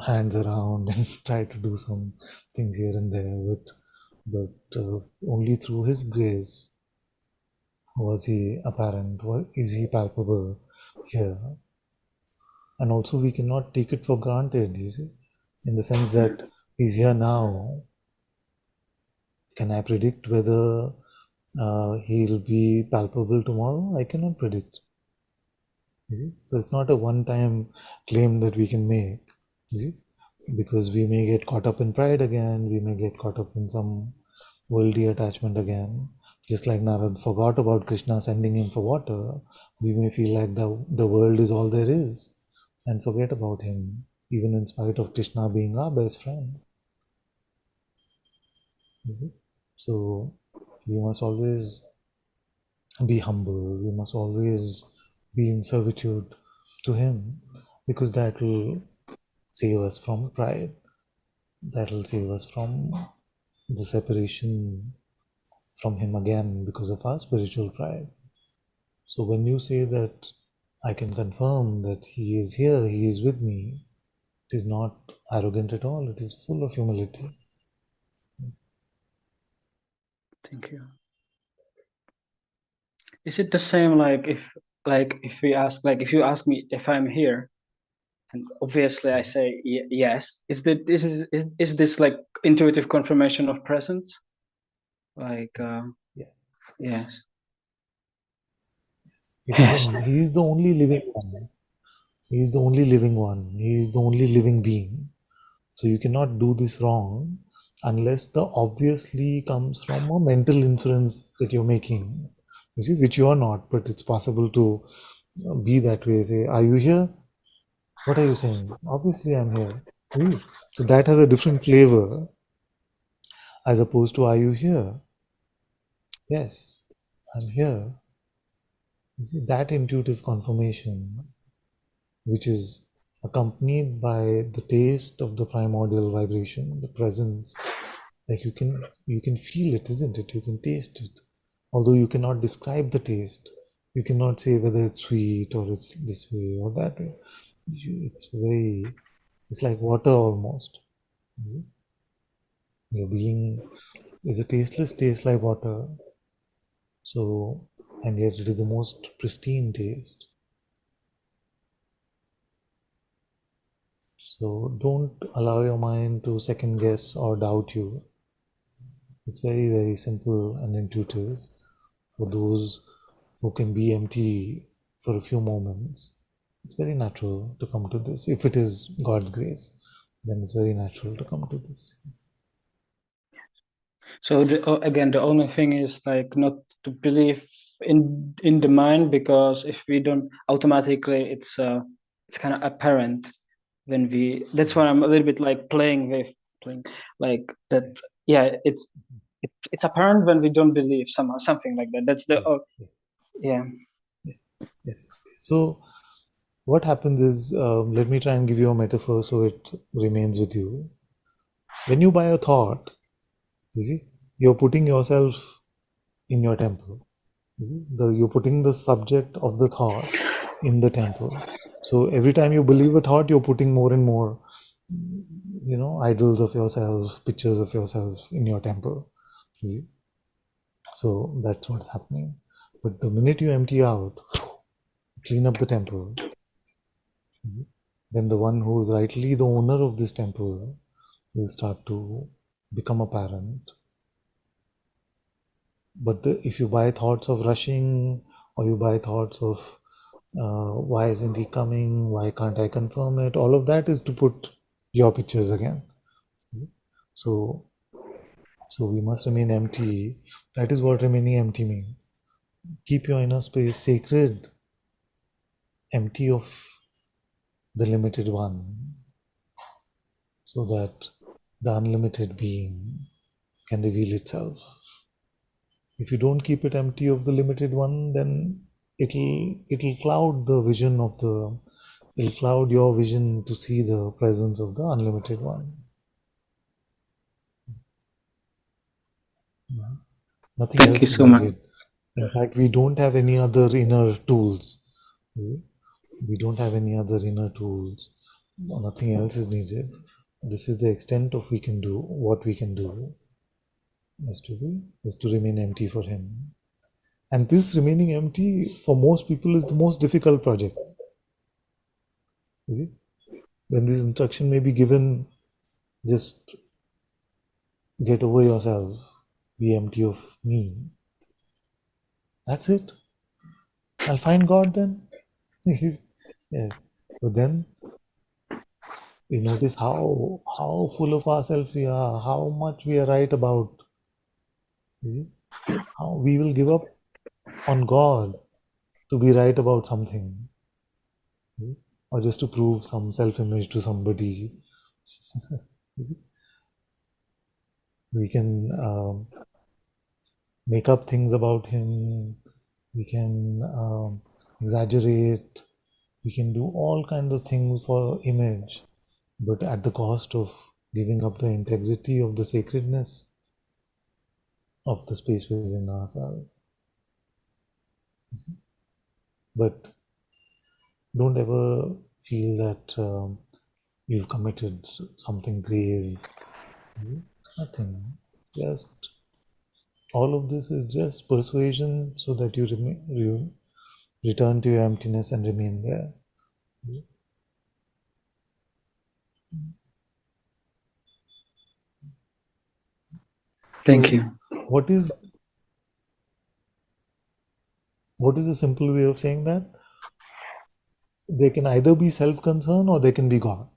hands around and tried to do some things here and there, but only through His grace was He apparent, is He palpable here. And also, we cannot take it for granted, you see, in the sense that He's here now. Can I predict whether he'll be palpable tomorrow? I cannot predict. You see? So it's not a one-time claim that we can make. You see? Because we may get caught up in pride again, we may get caught up in some worldly attachment again. Just like Narada forgot about Krishna sending him for water, we may feel like the world is all there is and forget about him, even in spite of Krishna being our best friend. You see? So we must always be humble. We must always be in servitude to Him, because that will save us from pride. That will save us from the separation from Him again because of our spiritual pride. So when you say that I can confirm that He is here, He is with me, it is not arrogant at all. It is full of humility. Thank you. Is it the same like if we ask, like if you ask me if I'm here, and obviously I say yes, is this like intuitive confirmation of presence? Like Yes. yes. It is. He is the only living one. He is the only living one. He is the only living being. So you cannot do this wrong unless the obviously comes from a mental inference that you're making. You see, which you are not, but it's possible to be that way. Say, are you here? What are you saying? Obviously, I'm here. See? So that has a different flavor as opposed to, are you here? Yes, I'm here. You see, that intuitive confirmation, which is accompanied by the taste of the primordial vibration, the presence, like you can feel it, isn't it? You can taste it, although you cannot describe the taste. You cannot say whether it's sweet or it's this way or that way. It's like water almost. Your being is a tasteless taste like water. So, and yet it is the most pristine taste. So don't allow your mind to second guess or doubt you. It's very, very simple and intuitive for those who can be empty for a few moments. It's very natural to come to this. If it is God's grace, then it's very natural to come to this. So again, the only thing is like not to believe in the mind, because if we don't, automatically it's kind of apparent when we. That's why I'm a little bit like playing like that. Yeah, it's apparent when we don't believe somehow, something like that. That's the yeah. Yes. So what happens is, let me try and give you a metaphor so it remains with you. When you buy a thought, you see, you're putting yourself in your temple. You see, you're putting the subject of the thought in the temple. So every time you believe a thought, you're putting more and more, idols of yourself, pictures of yourself in your temple. You see? So that's what's happening. But the minute you empty out, clean up the temple, then the one who is rightly the owner of this temple will start to become apparent. But if you buy thoughts of rushing, or you buy thoughts of why isn't he coming, why can't I confirm it, all of that is to put your pictures again. So we must remain empty. That is what remaining empty means. Keep your inner space sacred, empty of the limited one, so that the unlimited being can reveal itself. If you don't keep it empty of the limited one, then it'll cloud the vision of it'll cloud your vision to see the presence of the unlimited one. Nothing Thank else you is so much. needed. In fact, we don't have any other inner tools. We don't have any other inner tools. Nothing else is needed. This is the extent of what we can do is to remain empty for him. And this remaining empty for most people is the most difficult project. You see? When this instruction may be given, just get over yourself, be empty of me. That's it. I'll find God then. Yes. But then we notice how full of ourselves we are, how much we are right about. You see? How we will give up on God to be right about something. Or just to prove some self-image to somebody. We can make up things about him. We can exaggerate. We can do all kinds of things for image, but at the cost of giving up the integrity of the sacredness of the space within ourselves. But don't ever feel that you've committed something grave. Nothing. Just all of this is just persuasion so that you return to your emptiness and remain there. Thank So you. what is a simple way of saying that? They can either be self-concerned or they can be God.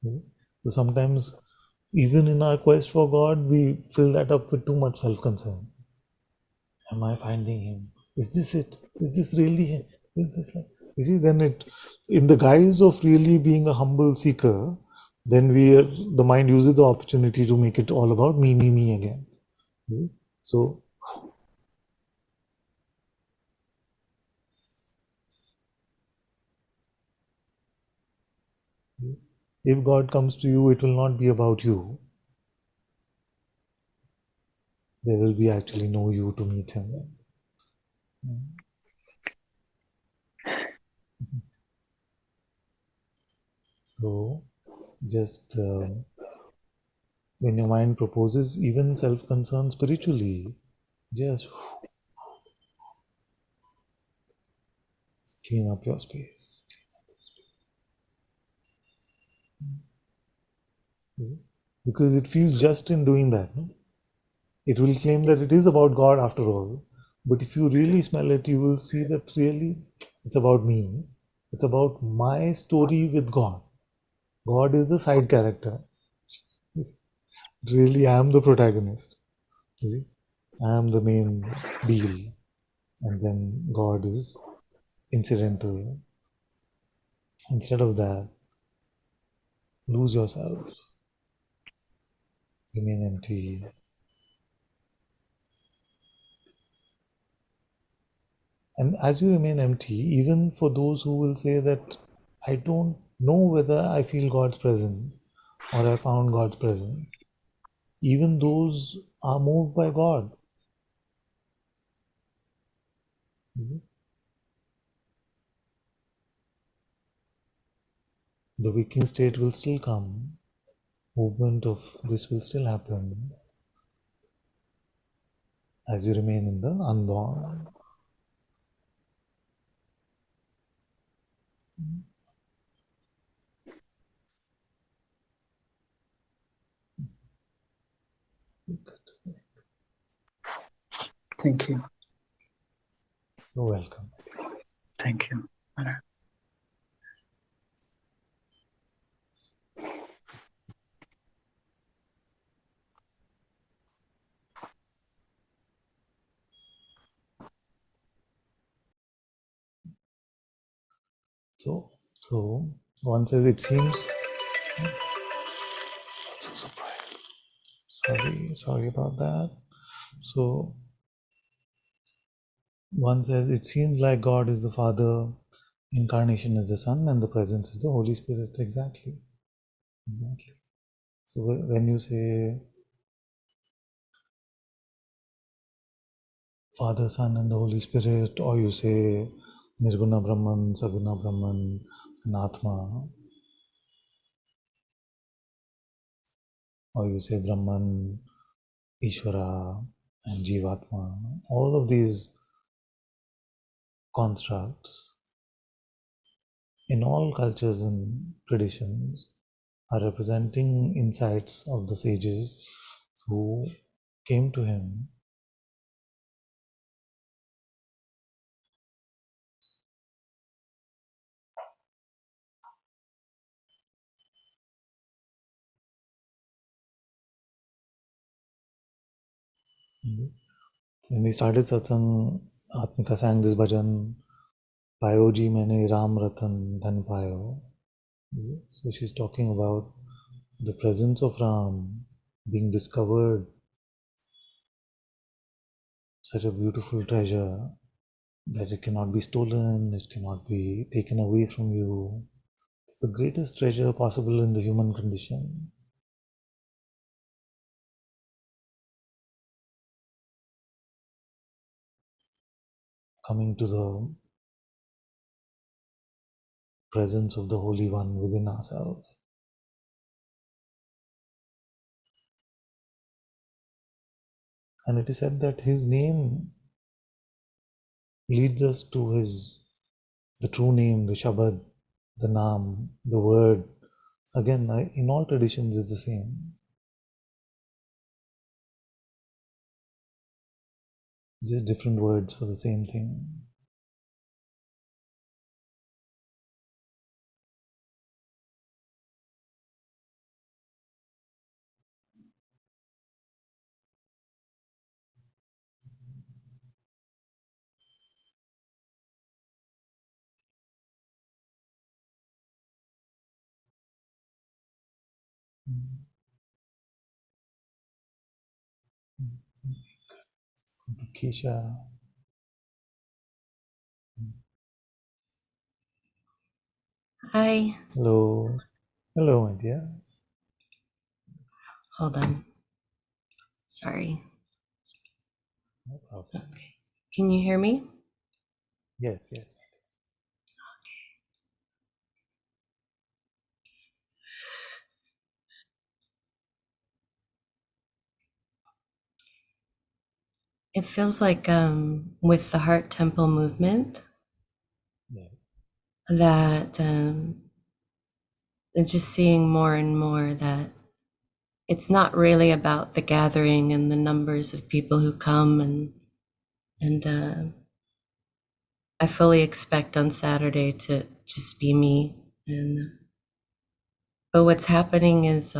So sometimes, even in our quest for God, we fill that up with too much self-concern. Am I finding Him? Is this it? Is this really Him? Is this like? You see, then it, in the guise of really being a humble seeker, then the mind uses the opportunity to make it all about me, me, me again. So if God comes to you, it will not be about you. There will be actually no you to meet Him. So just when your mind proposes even self-concern spiritually, just clean up your space. Because it feels just in doing that. No? It will claim that it is about God after all. But if you really smell it, you will see that really it's about me. It's about my story with God. God is the side character. Really, I am the protagonist. You see? I am the main deal. And then God is incidental. Instead of that, lose yourself, remain empty. And as you remain empty, even for those who will say that I don't know whether I feel God's presence or I found God's presence, even those are moved by God. The waking state will still come, movement of this will still happen as you remain in the unborn. Thank you. So welcome. Thank you. So one says it seems. It's a surprise. Sorry about that. So one says it seems like God is the Father, incarnation is the Son, and the presence is the Holy Spirit. Exactly. So when you say Father, Son, and the Holy Spirit, or you say Nirguna Brahman, Saguna Brahman, and Atma, or you say Brahman, Ishvara, and Jivatma, all of these constructs in all cultures and traditions are representing insights of the sages who came to him. When we started satsang, Atmika sang this bhajan, Payo ji maine Ram Ratan Dhan Payo. So she's talking about the presence of Ram being discovered, such a beautiful treasure that it cannot be stolen, it cannot be taken away from you. It's the greatest treasure possible in the human condition. Coming to the presence of the Holy One within ourselves. And it is said that his name leads us to the true name, the Shabad, the Naam, the word. Again, in all traditions is the same. Just different words for the same thing. Kesha. Hi. Hello. Hello, my dear. Hold on. Sorry. No problem. Okay. Can you hear me? Yes, yes. It feels like with the Heart Temple movement Yeah. that I'm just seeing more and more that it's not really about the gathering and the numbers of people who come and I fully expect on Saturday to just be me. But what's happening is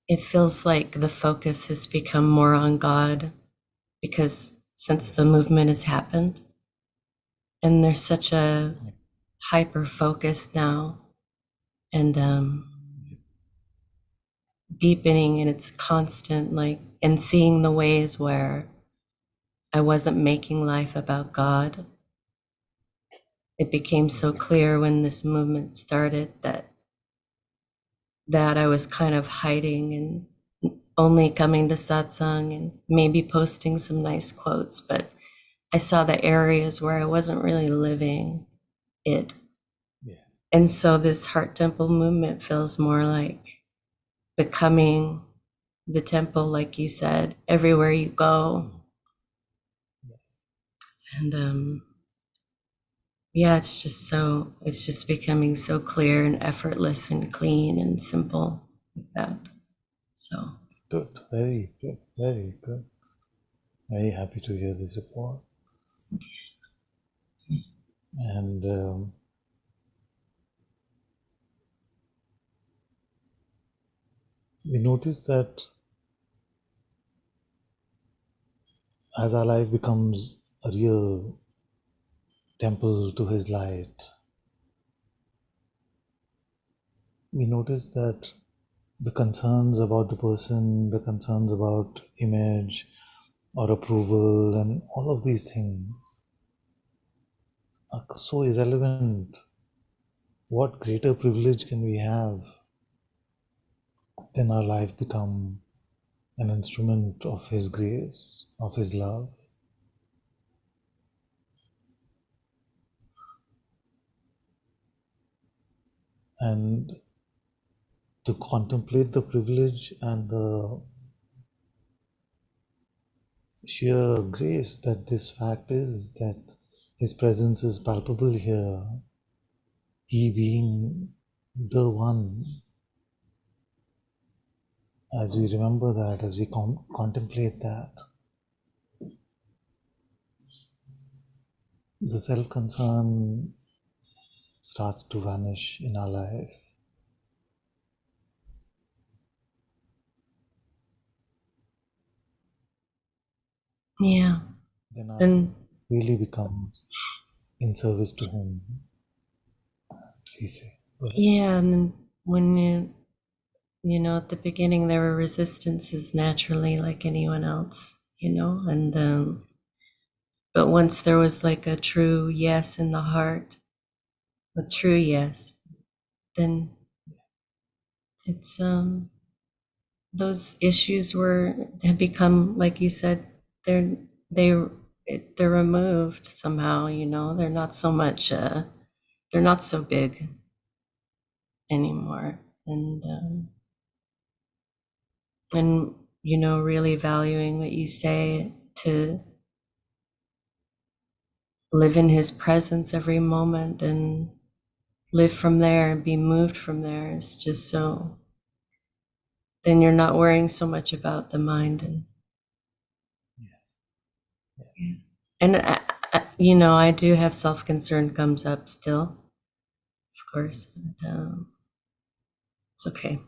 it feels like the focus has become more on God because since the movement has happened and there's such a hyper focus now and deepening, and it's constant, like, and seeing the ways where I wasn't making life about God. It became so clear when this movement started that I was kind of hiding and only coming to satsang and maybe posting some nice quotes, but I saw the areas where I wasn't really living it. Yeah. And so this Heart Temple movement feels more like becoming the temple, like you said, everywhere you go. Yes. And yeah, it's just becoming so clear and effortless and clean and simple like that. So Good. Very good. Very good. Very happy to hear this report. And we notice that as our life becomes a real temple to His light, we notice that the concerns about the person, the concerns about image or approval, and all of these things are so irrelevant. What greater privilege can we have than our life become an instrument of His grace, of His love? And to contemplate the privilege and the sheer grace that this fact is, that His presence is palpable here, He being the one. As we remember that, as we contemplate that, the self-concern starts to vanish in our life. yeah, Then our and really becomes in service to Him. Please say. Go ahead. yeah, and when you know, at the beginning there were resistances naturally, like anyone else, you know, and but once there was like a true yes in the heart, a true yes, then it's those issues have become, like you said, they're they they're removed somehow, you know. They're not so much they're not so big anymore. And really valuing what you say, to live in his presence every moment and live from there and be moved from there. It's just so, then you're not worrying so much about the mind. And I do have self-concern comes up still, of course, but it's okay.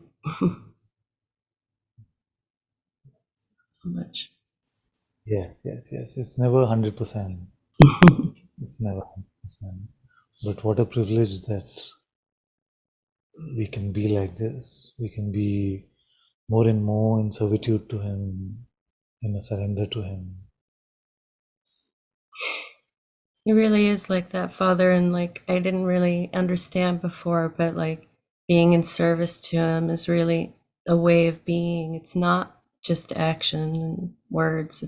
It's not so much. Yes. It's never 100%. It's never 100%. But what a privilege that we can be like this. We can be more and more in servitude to him, in a surrender to him. It really is like that, Father, and like I didn't really understand before, but like being in service to him is really a way of being. It's not just action and words.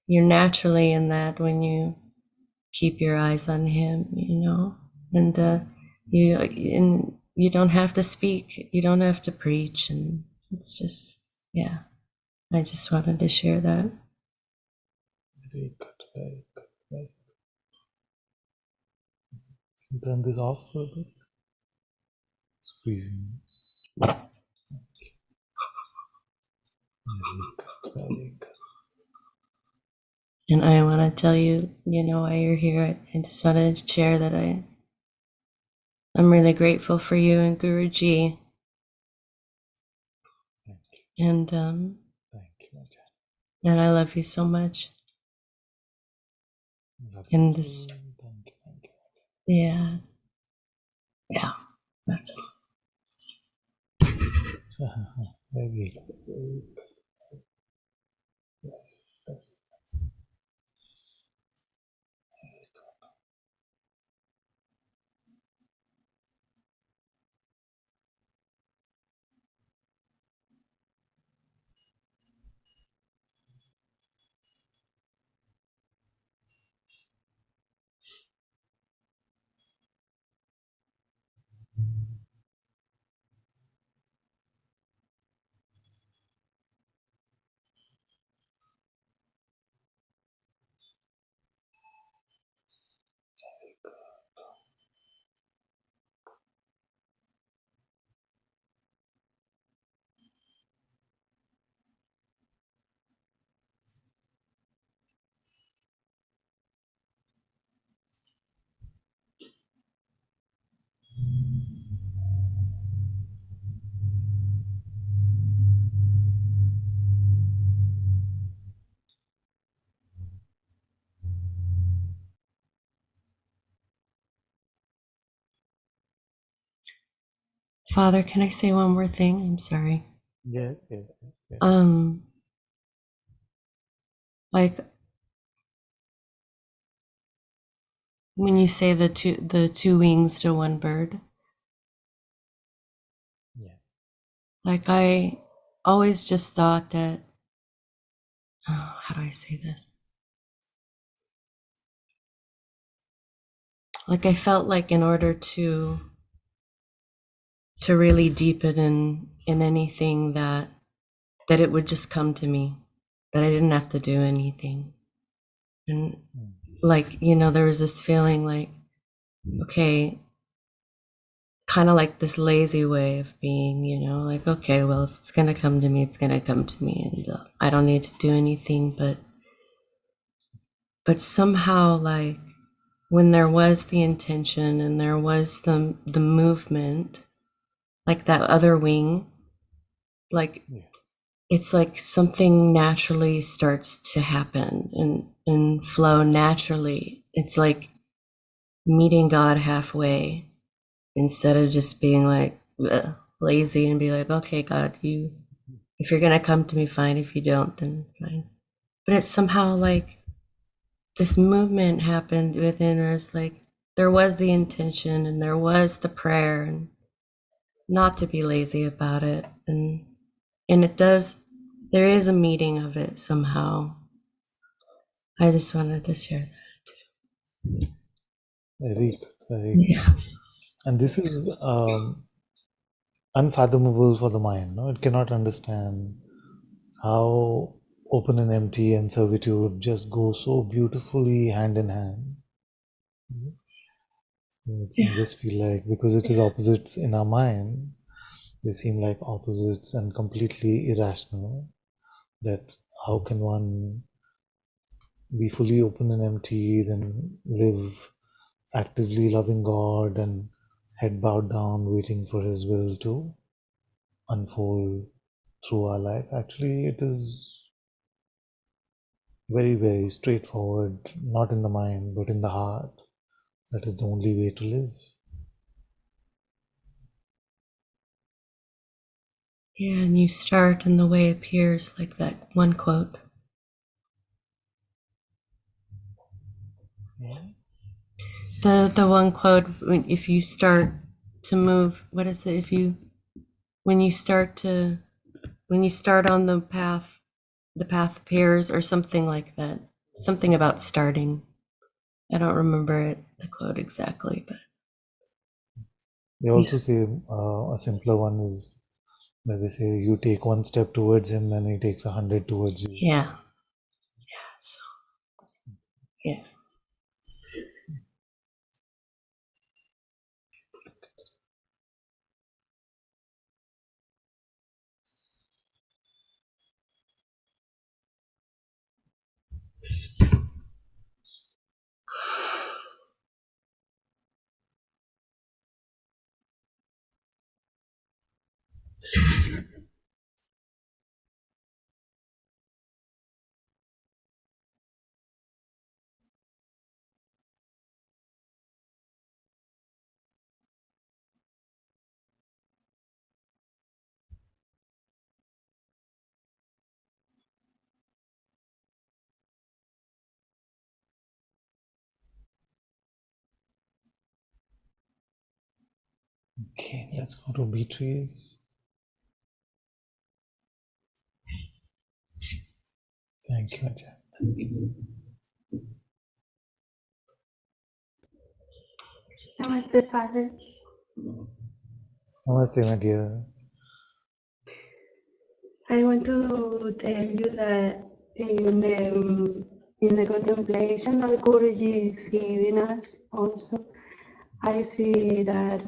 You're naturally in that when you keep your eyes on him, and you don't have to speak, you don't have to preach, and it's just, yeah. I just wanted to share that. Very good, very good, very good. Turn this off for a bit. Squeezing. Very good, very good. And I want to tell you, why you're here. I just wanted to share that I'm really grateful for you and Guruji. Thank you. And Thank you, Ajahn. and I love you so much. Love And you this, too. Thank you. yeah, that's all. Very good, very good. Yes. Father, can I say one more thing? I'm sorry. Yes. Like when you say the two wings to one bird, Yeah. like I always just thought that, how do I say this? Like I felt like in order to really deepen in anything, that it would just come to me, that I didn't have to do anything. And like, there was this feeling like, okay, kind of like this lazy way of being, like, okay, well, if it's going to come to me, it's going to come to me, and I don't need to do anything. But somehow, like, when there was the intention and there was the movement, like that other wing, like, it's like something naturally starts to happen and flow naturally. It's like meeting God halfway, instead of just being like lazy and be like, okay, God, if you're gonna come to me, fine. If you don't, then fine. But it's somehow like this movement happened within us. Like there was the intention and there was the prayer, and not to be lazy about it. And there is a meeting of it somehow. I just wanted to share that too. Very good, very good. Yeah. And this is unfathomable for the mind. No, it cannot understand. how open and empty and servitude just go so beautifully hand in hand. You can just feel like, because it is opposites in our mind, they seem like opposites and completely irrational, that how can one be fully open and empty, then live actively loving God and head bowed down waiting for His will to unfold through our life. Actually, it is very, very straightforward, not in the mind, but in the heart. That is the only way to live. Yeah, and you start and the way appears, like that one quote. Yeah. The one quote, if you start to move, what is it? When you start on the path appears, or something like that. Something about starting. I don't remember the quote exactly, but They also say a simpler one is where they say you take one step towards Him and He takes 100 towards you. yeah. So yeah. Okay, let's go to Beatrice. Thank you, Ajay. Thank you. Namaste, Father. Namaste, my dear. I want to tell you that in the contemplation that Guruji is giving us also, I see that,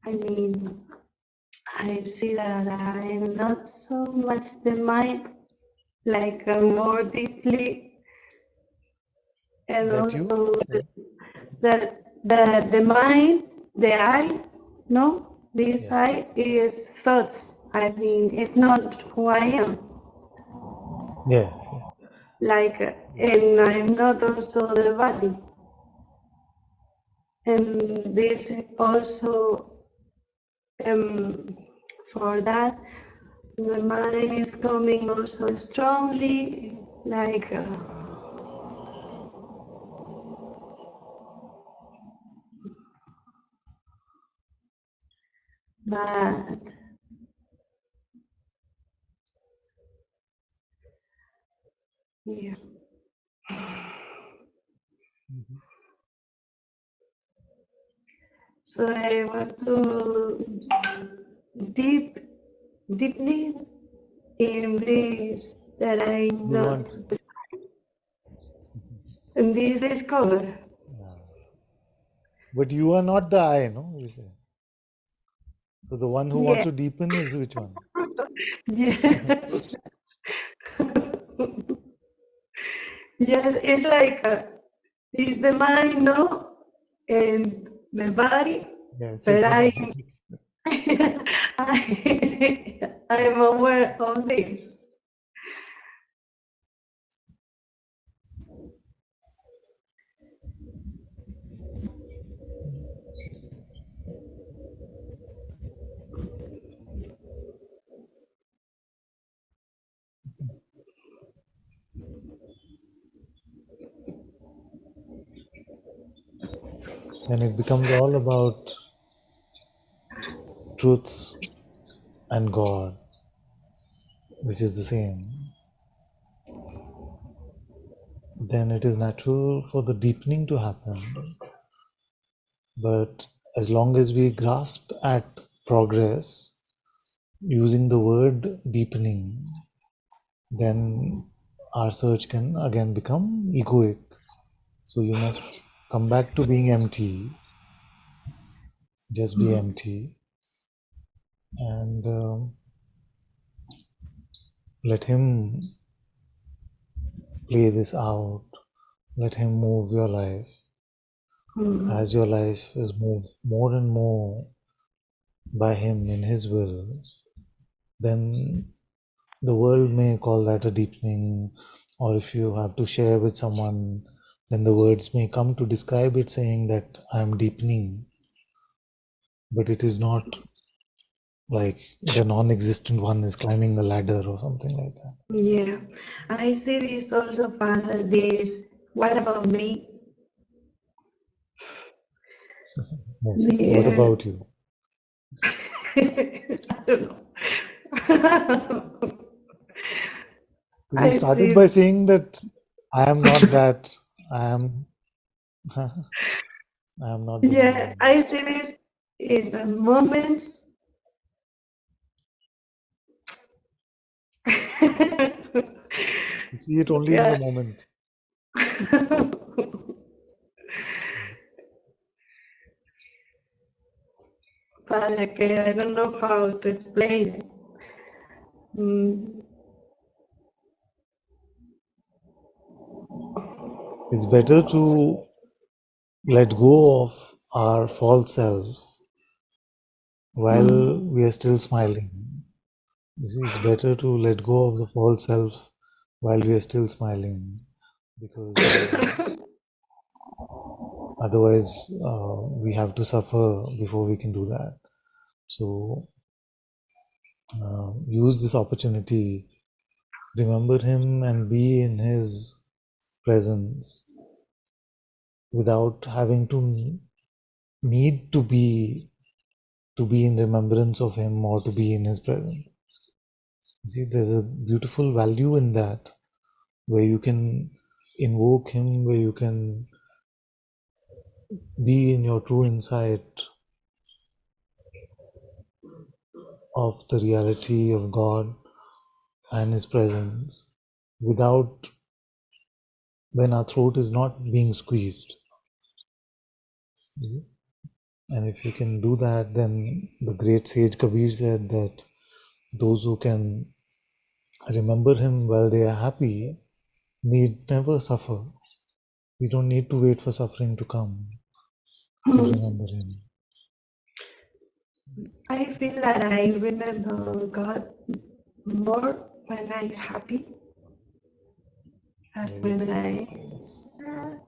I see that I'm not so much the mind, like more deeply, and That you? also that the mind, the I, no, this Yeah. I is thoughts. It's not who I am. Yes. Like, and I'm not also the body. And this also, for that, the mind is coming also strongly, like, but yeah. So I want to deeply embrace that I'm You not, want. and this discover. Yeah. But you are not the I, no? You say. So the one who wants Yeah, to deepen is which one? yes. Yes, it's like, it's the mind, no? And the body, Yes, but it's the I, body. I'm aware of this. Then it becomes all about truth and God, which is the same. Then it is natural for the deepening to happen. But as long as we grasp at progress using the word deepening, then our search can again become egoic. So you must come back to being empty, just be empty, and let him play this out. Let him move your life. As your life is moved more and more by him in his will, then the world may call that a deepening, or if you have to share with someone, then the words may come to describe it saying that I am deepening, but it is not like the non-existent one is climbing a ladder or something like that. Yeah, I see this also, Father, this, what about me? Yes. What Yeah. about you? I don't know. Because you I started see, by saying that I am not that, I am I am not the yeah, mind. I see this in the moments. You see it only in the Yeah. moment. But okay, I don't know how to explain it. It's better to let go of our false self while we are still smiling. You see, it's better to let go of the false self while we are still smiling, because otherwise we have to suffer before we can do that. So use this opportunity, remember him and be in his presence without having to need to be in remembrance of him or to be in his presence. You see, there's a beautiful value in that, where you can invoke him, where you can be in your true insight of the reality of God and his presence, without, when our throat is not being squeezed. And if you can do that, then the great sage Kabir said that those who can remember him while they are happy need never suffer. We don't need to wait for suffering to come to remember him. I feel that I remember God more when I'm happy than when I'm sad.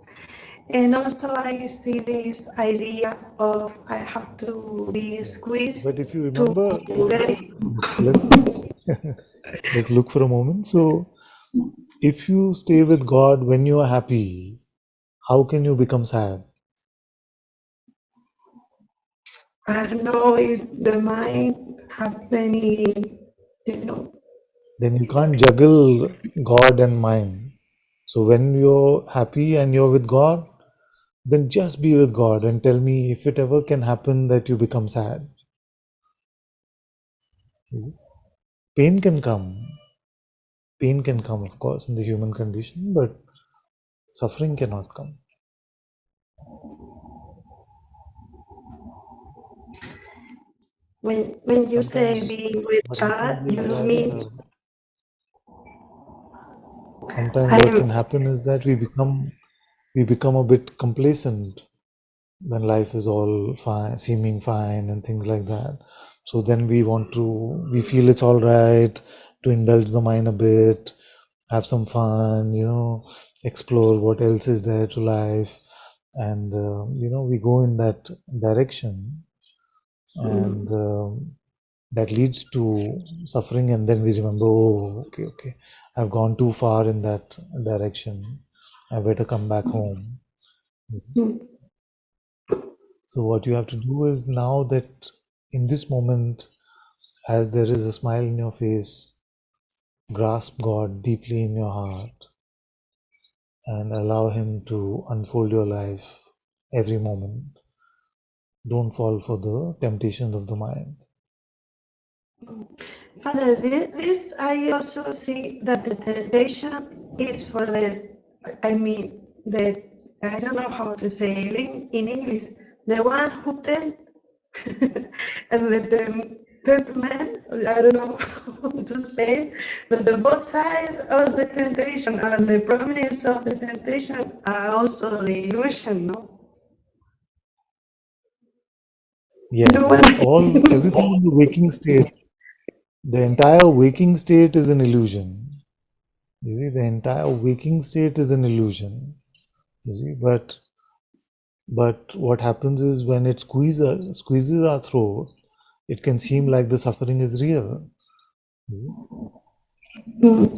And also I see this idea of I have to be squeezed But if you to remember, let let's look for a moment. So if you stay with God when you are happy, how can you become sad? I don't know, is the mind have many, Then you can't juggle God and mind. So when you're happy and you're with God, then just be with God and tell me if it ever can happen that you become sad. Pain can come. Pain can come, of course, in the human condition, but suffering cannot come. when you say Sometimes be with what God, happens you is know that mean sometimes what I can happen is that we become a bit complacent when life is all fine, seeming fine and things like that. So then we feel it's all right to indulge the mind a bit, have some fun, explore what else is there to life, and we go in that direction, and that leads to suffering, and then we remember, oh, okay, I've gone too far in that direction, I better come back home. So what you have to do is, now that in this moment, as there is a smile in your face, grasp God deeply in your heart and allow him to unfold your life every moment. Don't fall for the temptations of the mind. Father, this I also see that the temptation is for the, I mean, the, I don't know how to say it in English, the one who tempts and the third man, I don't know how to say it, but the both sides of the temptation and the promise of the temptation are also the illusion, no? Yes, No one. everything in the waking state, the entire waking state is an illusion. You see, the entire waking state is an illusion. You see, but what happens is when it squeezes our throat, it can seem like the suffering is real. You see?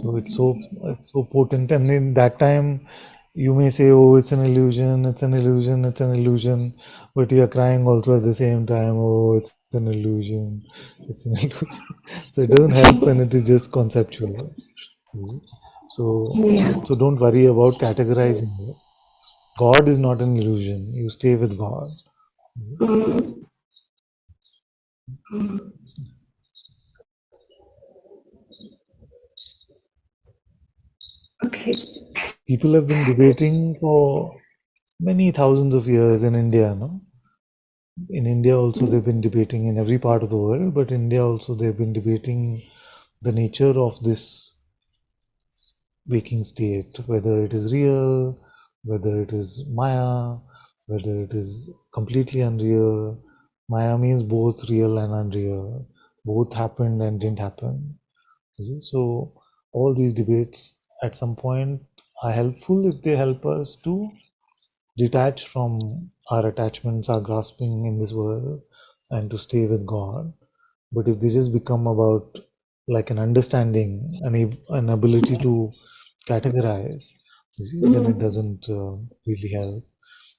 So it's so potent, and in that time, you may say, "Oh, it's an illusion, it's an illusion, it's an illusion," but you are crying also at the same time. "Oh, it's an illusion, it's an illusion." So it doesn't help when it is just conceptual. You see? So don't worry about categorizing it. God is not an illusion. You stay with God. Okay. People have been debating for many thousands of years in India, no? In India also they've been debating in every part of the world, but India also they've been debating the nature of this waking state, whether it is real, whether it is Maya, whether it is completely unreal. Maya means both real and unreal. Both happened and didn't happen. You see? So all these debates at some point are helpful if they help us to detach from our attachments, our grasping in this world, and to stay with God. But if they just become about like an understanding, an ability to categorize, you see, then it doesn't really help.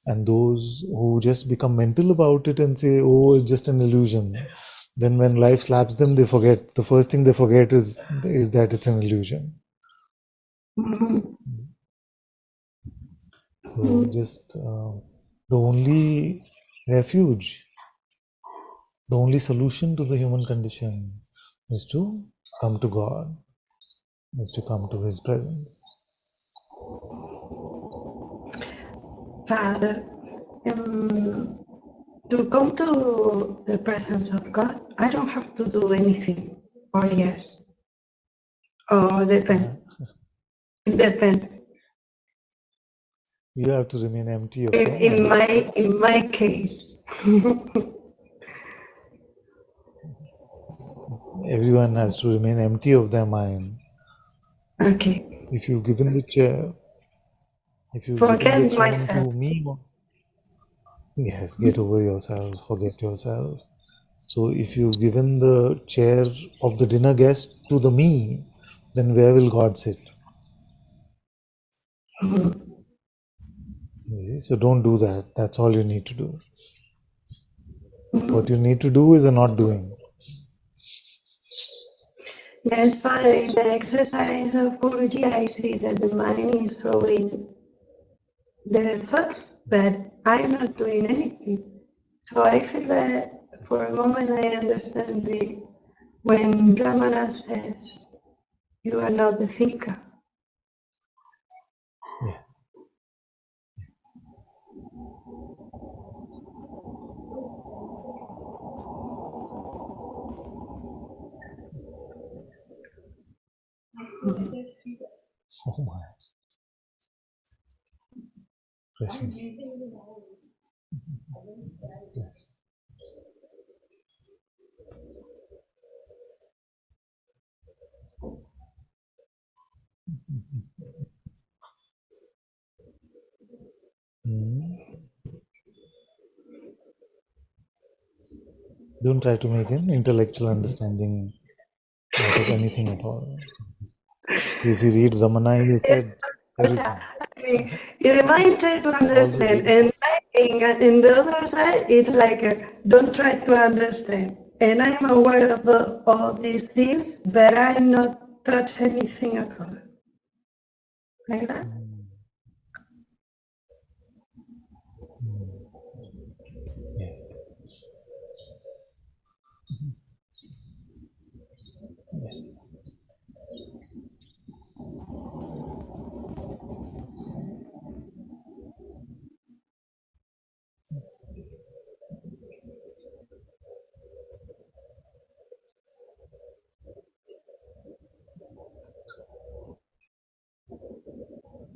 And those who just become mental about it and say, "Oh, it's just an illusion," then when life slaps them, they forget. The first thing they forget is that it's an illusion. So just the only refuge, the only solution to the human condition is to come to God, is to come to His presence. Father, to come to the presence of God, I don't have to do anything, or yes, or depend. It depends. You have to remain empty of your mind. In my case. Everyone has to remain empty of their mind. Okay. If you've given the chair, if you've given the Forget throne myself. to me, yes, get over yourself, forget yourself. So if you've given the chair of the dinner guest to the me, then where will God sit? You see? So don't do that. That's all you need to do. What you need to do is a not doing. Yes, Father, in the exercise of Guruji, I see that the mind is throwing the thoughts, but I'm not doing anything. So I feel that for a moment I understand when Ramana says, you are not the thinker. Yeah. Oh my. Pressing. Yes. Don't try to make an intellectual understanding out of anything at all. If you read Ramana, he said everything. In the mind, try to All the understand, way. and in the other side, it's like don't try to understand. And I'm aware of all these things, but I'm not touch anything at all. Like that. Yes.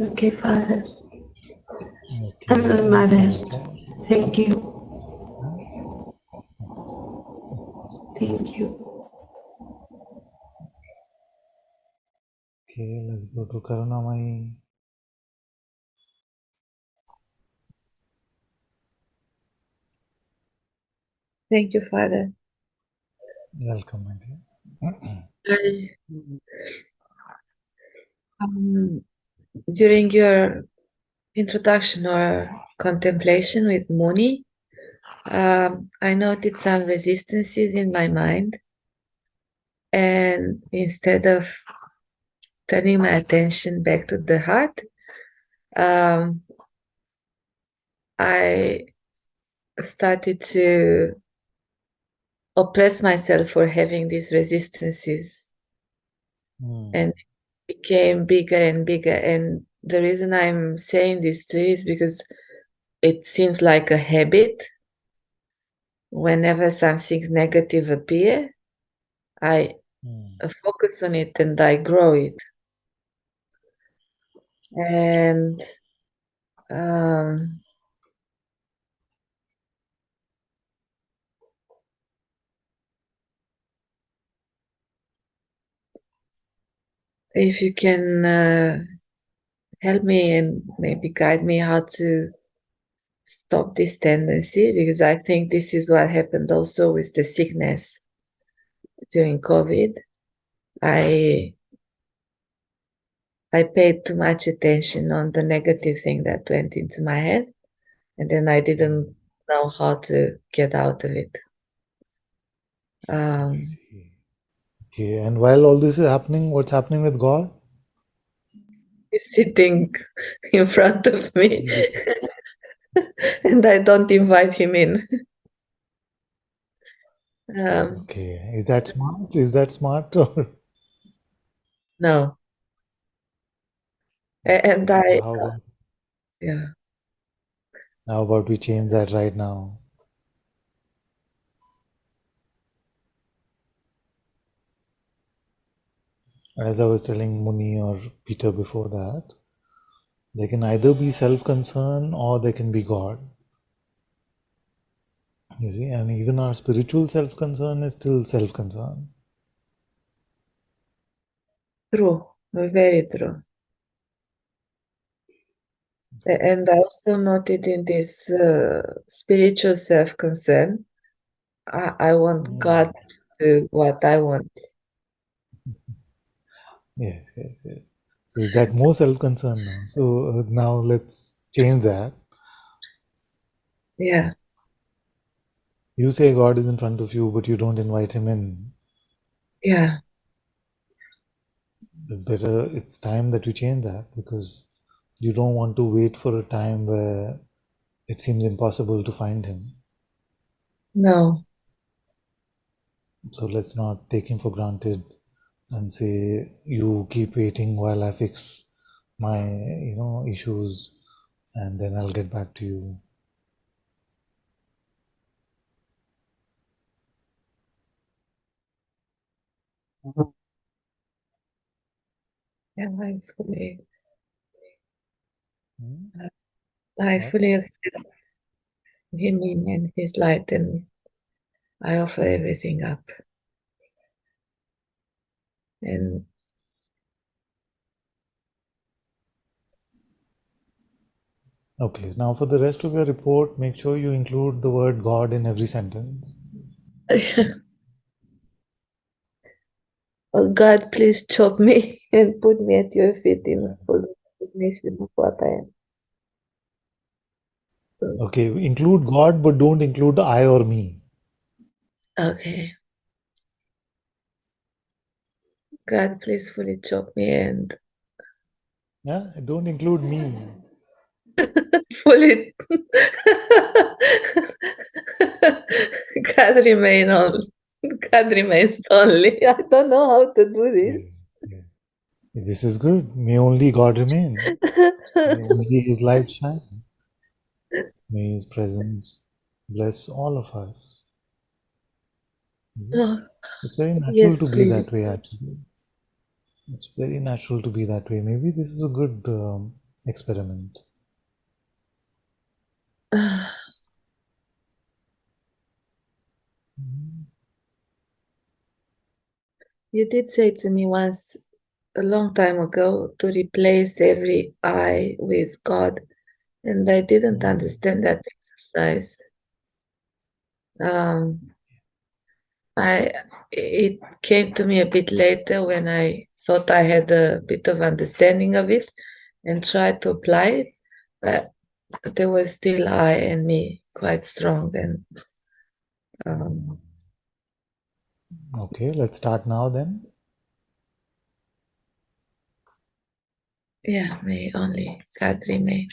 Okay, Father. Okay, I'm doing my welcome, best. Advaita. Thank you. Hmm? Thank you. Okay, let's go to Karunamai. Thank you, Father. Welcome, my dear. I, during your introduction or contemplation with Muni, I noted some resistances in my mind, and instead of turning my attention back to the heart, um, I started to oppress myself for having these resistances, and it became bigger and bigger. And the reason I'm saying this to you is because it seems like a habit. Whenever something negative appear, I focus on it and I grow it. And if you can help me and maybe guide me how to stop this tendency, because I think this is what happened also with the sickness during COVID. I paid too much attention on the negative thing that went into my head, and then I didn't know how to get out of it. I see. Okay, and while all this is happening, what's happening with God? He's sitting in front of me, He's just, and I don't invite him in. okay, is that smart? Is that smart? Or No, and so I, yeah, how about we change that right now? As I was telling Muni or Peter before that, they can either be self-concern or they can be God. You see, and even our spiritual self-concern is still self-concern. true, very true. And I also noted in this spiritual self-concern, I want God to do what I want. Yes, yes, yes. So is that more self-concern now? So now let's change that. Yeah. You say God is in front of you, but you don't invite him in. Yeah. It's better, it's time that we change that, because you don't want to wait for a time where it seems impossible to find him. No. So let's not take him for granted and say, you keep waiting while I fix my, issues, and then I'll get back to you. Yeah, Hmm? I What? fully accept him in and his light, and I offer everything up. And Okay, now for the rest of your report, make sure you include the word God in every sentence. oh God, please chop me and put me at your feet in full recognition of what I am. Okay, include God, but don't include I or me. Okay. God, please fully chop me and Yeah, don't include me. fully God remain on. God remains only. I don't know how to do this. Yeah. This is good. May only God remain. May only His light shine. May His presence bless all of us. Oh, It's very natural yes, to be that please. way, actually. It's very natural to be that way. Maybe this is a good experiment? You did say to me once a long time ago to replace every I with God, and I didn't understand that exercise. It came to me a bit later when I thought I had a bit of understanding of it and tried to apply it, but there was still I and me quite strong then. Okay, let's start now then. Yeah, may only God remain.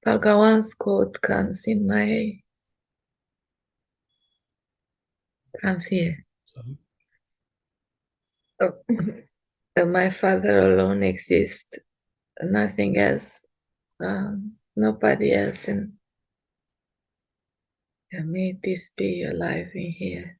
Bhagawan's quote comes here. Sorry. My Father alone exists, nothing else, nobody else, and may this be alive in here.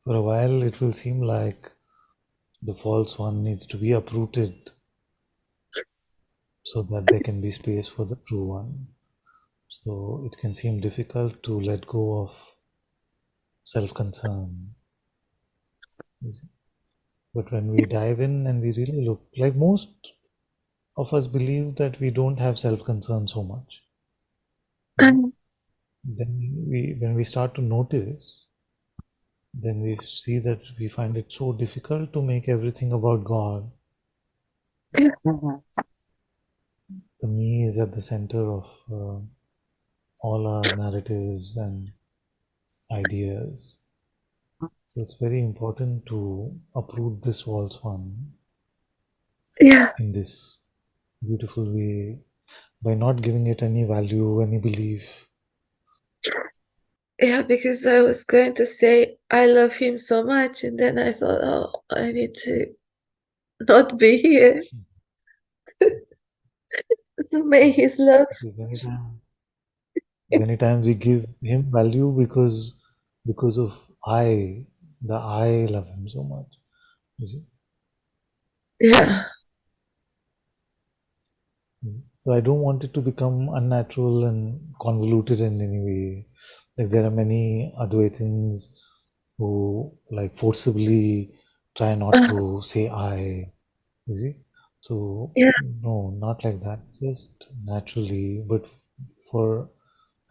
For a while, it will seem like the false one needs to be uprooted so that there can be space for the true one. So it can seem difficult to let go of self-concern. But when we dive in and we really look, like most of us believe that we don't have self-concern so much. Then when we start to notice, then we see that we find it so difficult to make everything about God. The me is at the center of all our narratives and ideas. So it's very important to uproot this false one in this beautiful way by not giving it any value, any belief. Yeah, because I was going to say I love him so much, and then I thought, oh, I need to not be here. So may his love. Many times we give him value because of the I love him so much. You see? Yeah. So I don't want it to become unnatural and convoluted in any way. Like there are many Advaitins who like forcibly try not to say I. You see? So no, not like that. Just naturally, but for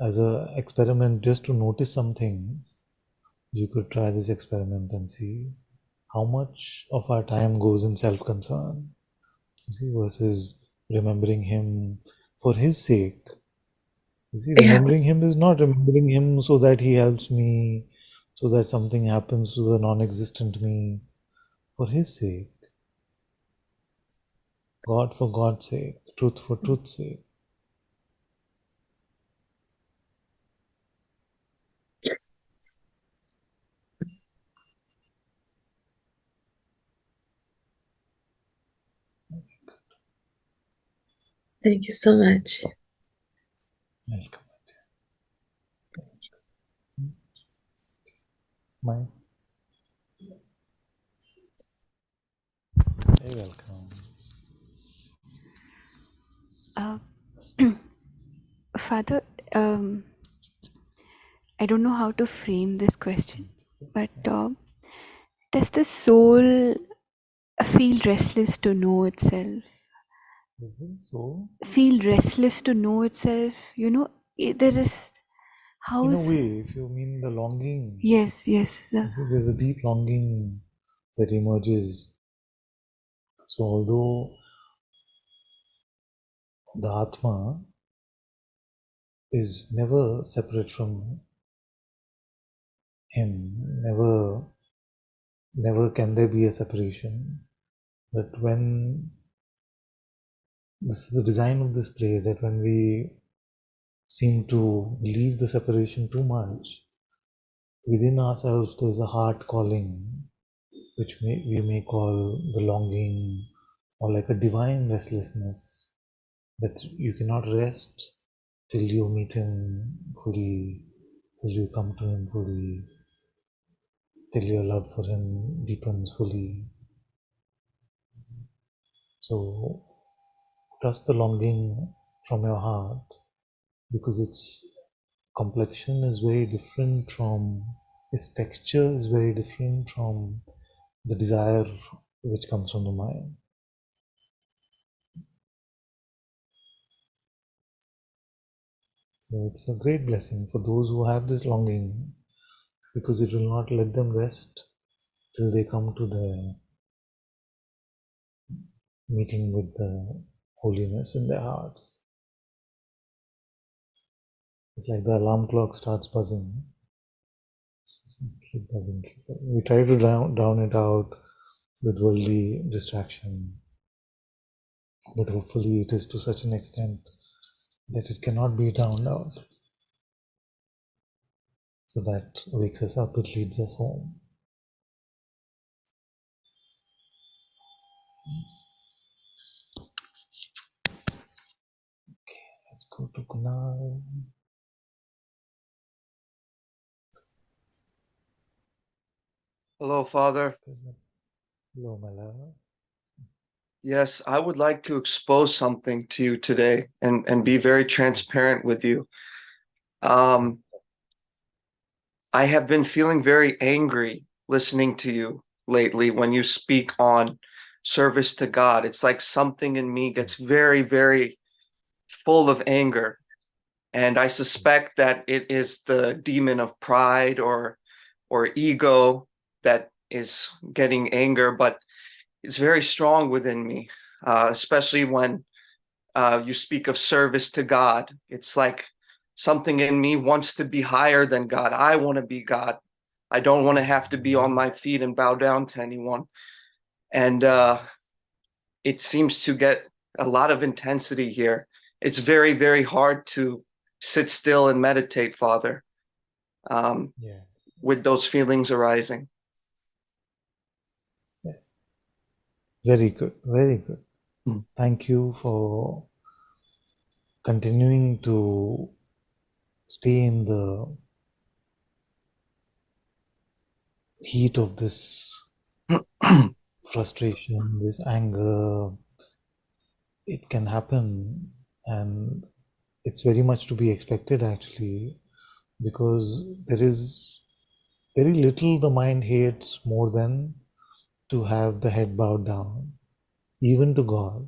as a experiment, just to notice some things, you could try this experiment and see how much of our time goes in self-concern. You see, versus remembering him for his sake. You see, remembering him is not remembering him so that he helps me, so that something happens to the non-existent me. For his sake. God for God's sake. Truth for truth's sake. Thank you so much. Welcome. My You're welcome. Father, I don't know how to frame this question, but does the soul feel restless to know itself? Is this so? Feel restless to know itself? You know, there is how In a is way, if you mean the longing, yes. you see, there's a deep longing that emerges. So although the Atma is never separate from him, never can there be a separation. But when this is the design of this play, that when we seem to leave the separation too much, within ourselves there's a heart calling, which we may call the longing, or like a divine restlessness, that you cannot rest till you meet him fully, till you come to him fully, till your love for him deepens fully. So trust the longing from your heart, because its complexion is very different from, its texture is very different from the desire which comes from the mind. So it's a great blessing for those who have this longing, because it will not let them rest till they come to the meeting with the holiness in their hearts. It's like the alarm clock starts buzzing. Keep buzzing, keep buzzing. We try to drown it out with worldly distraction, but hopefully it is to such an extent that it cannot be drowned out. So that wakes us up, it leads us home. Okay, let's go to Kunal. Hello, Father. Hello, my love. Yes, I would like to expose something to you today and be very transparent with you. I have been feeling very angry listening to you lately when you speak on service to God. It's like something in me gets very, very full of anger. And I suspect that it is the demon of pride or ego that is getting anger, but it's very strong within me, especially when you speak of service to God. It's like something in me wants to be higher than God. I want to be God. I don't want to have to be on my feet and bow down to anyone. And it seems to get a lot of intensity here. It's very, very hard to sit still and meditate, Father, with those feelings arising. Very good, very good. Thank you for continuing to stay in the heat of this frustration, this anger. It can happen, and it's very much to be expected actually, because there is very little the mind hates more than to have the head bowed down, even to God.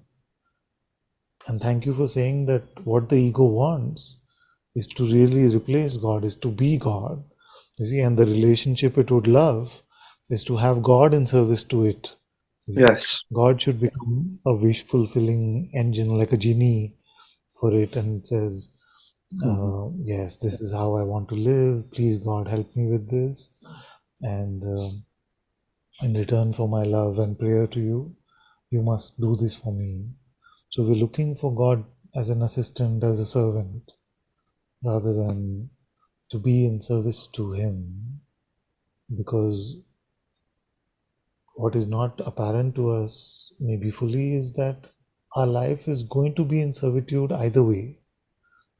And thank you for saying that what the ego wants is to really replace God, is to be God. You see, and the relationship it would love is to have God in service to it. Yes. God should become a wish fulfilling engine, like a genie for it, and it says, yes, this is how I want to live. Please, God, help me with this. And in return for my love and prayer to you, you must do this for me. So we're looking for God as an assistant, as a servant, rather than to be in service to Him. Because what is not apparent to us, maybe fully, is that our life is going to be in servitude either way.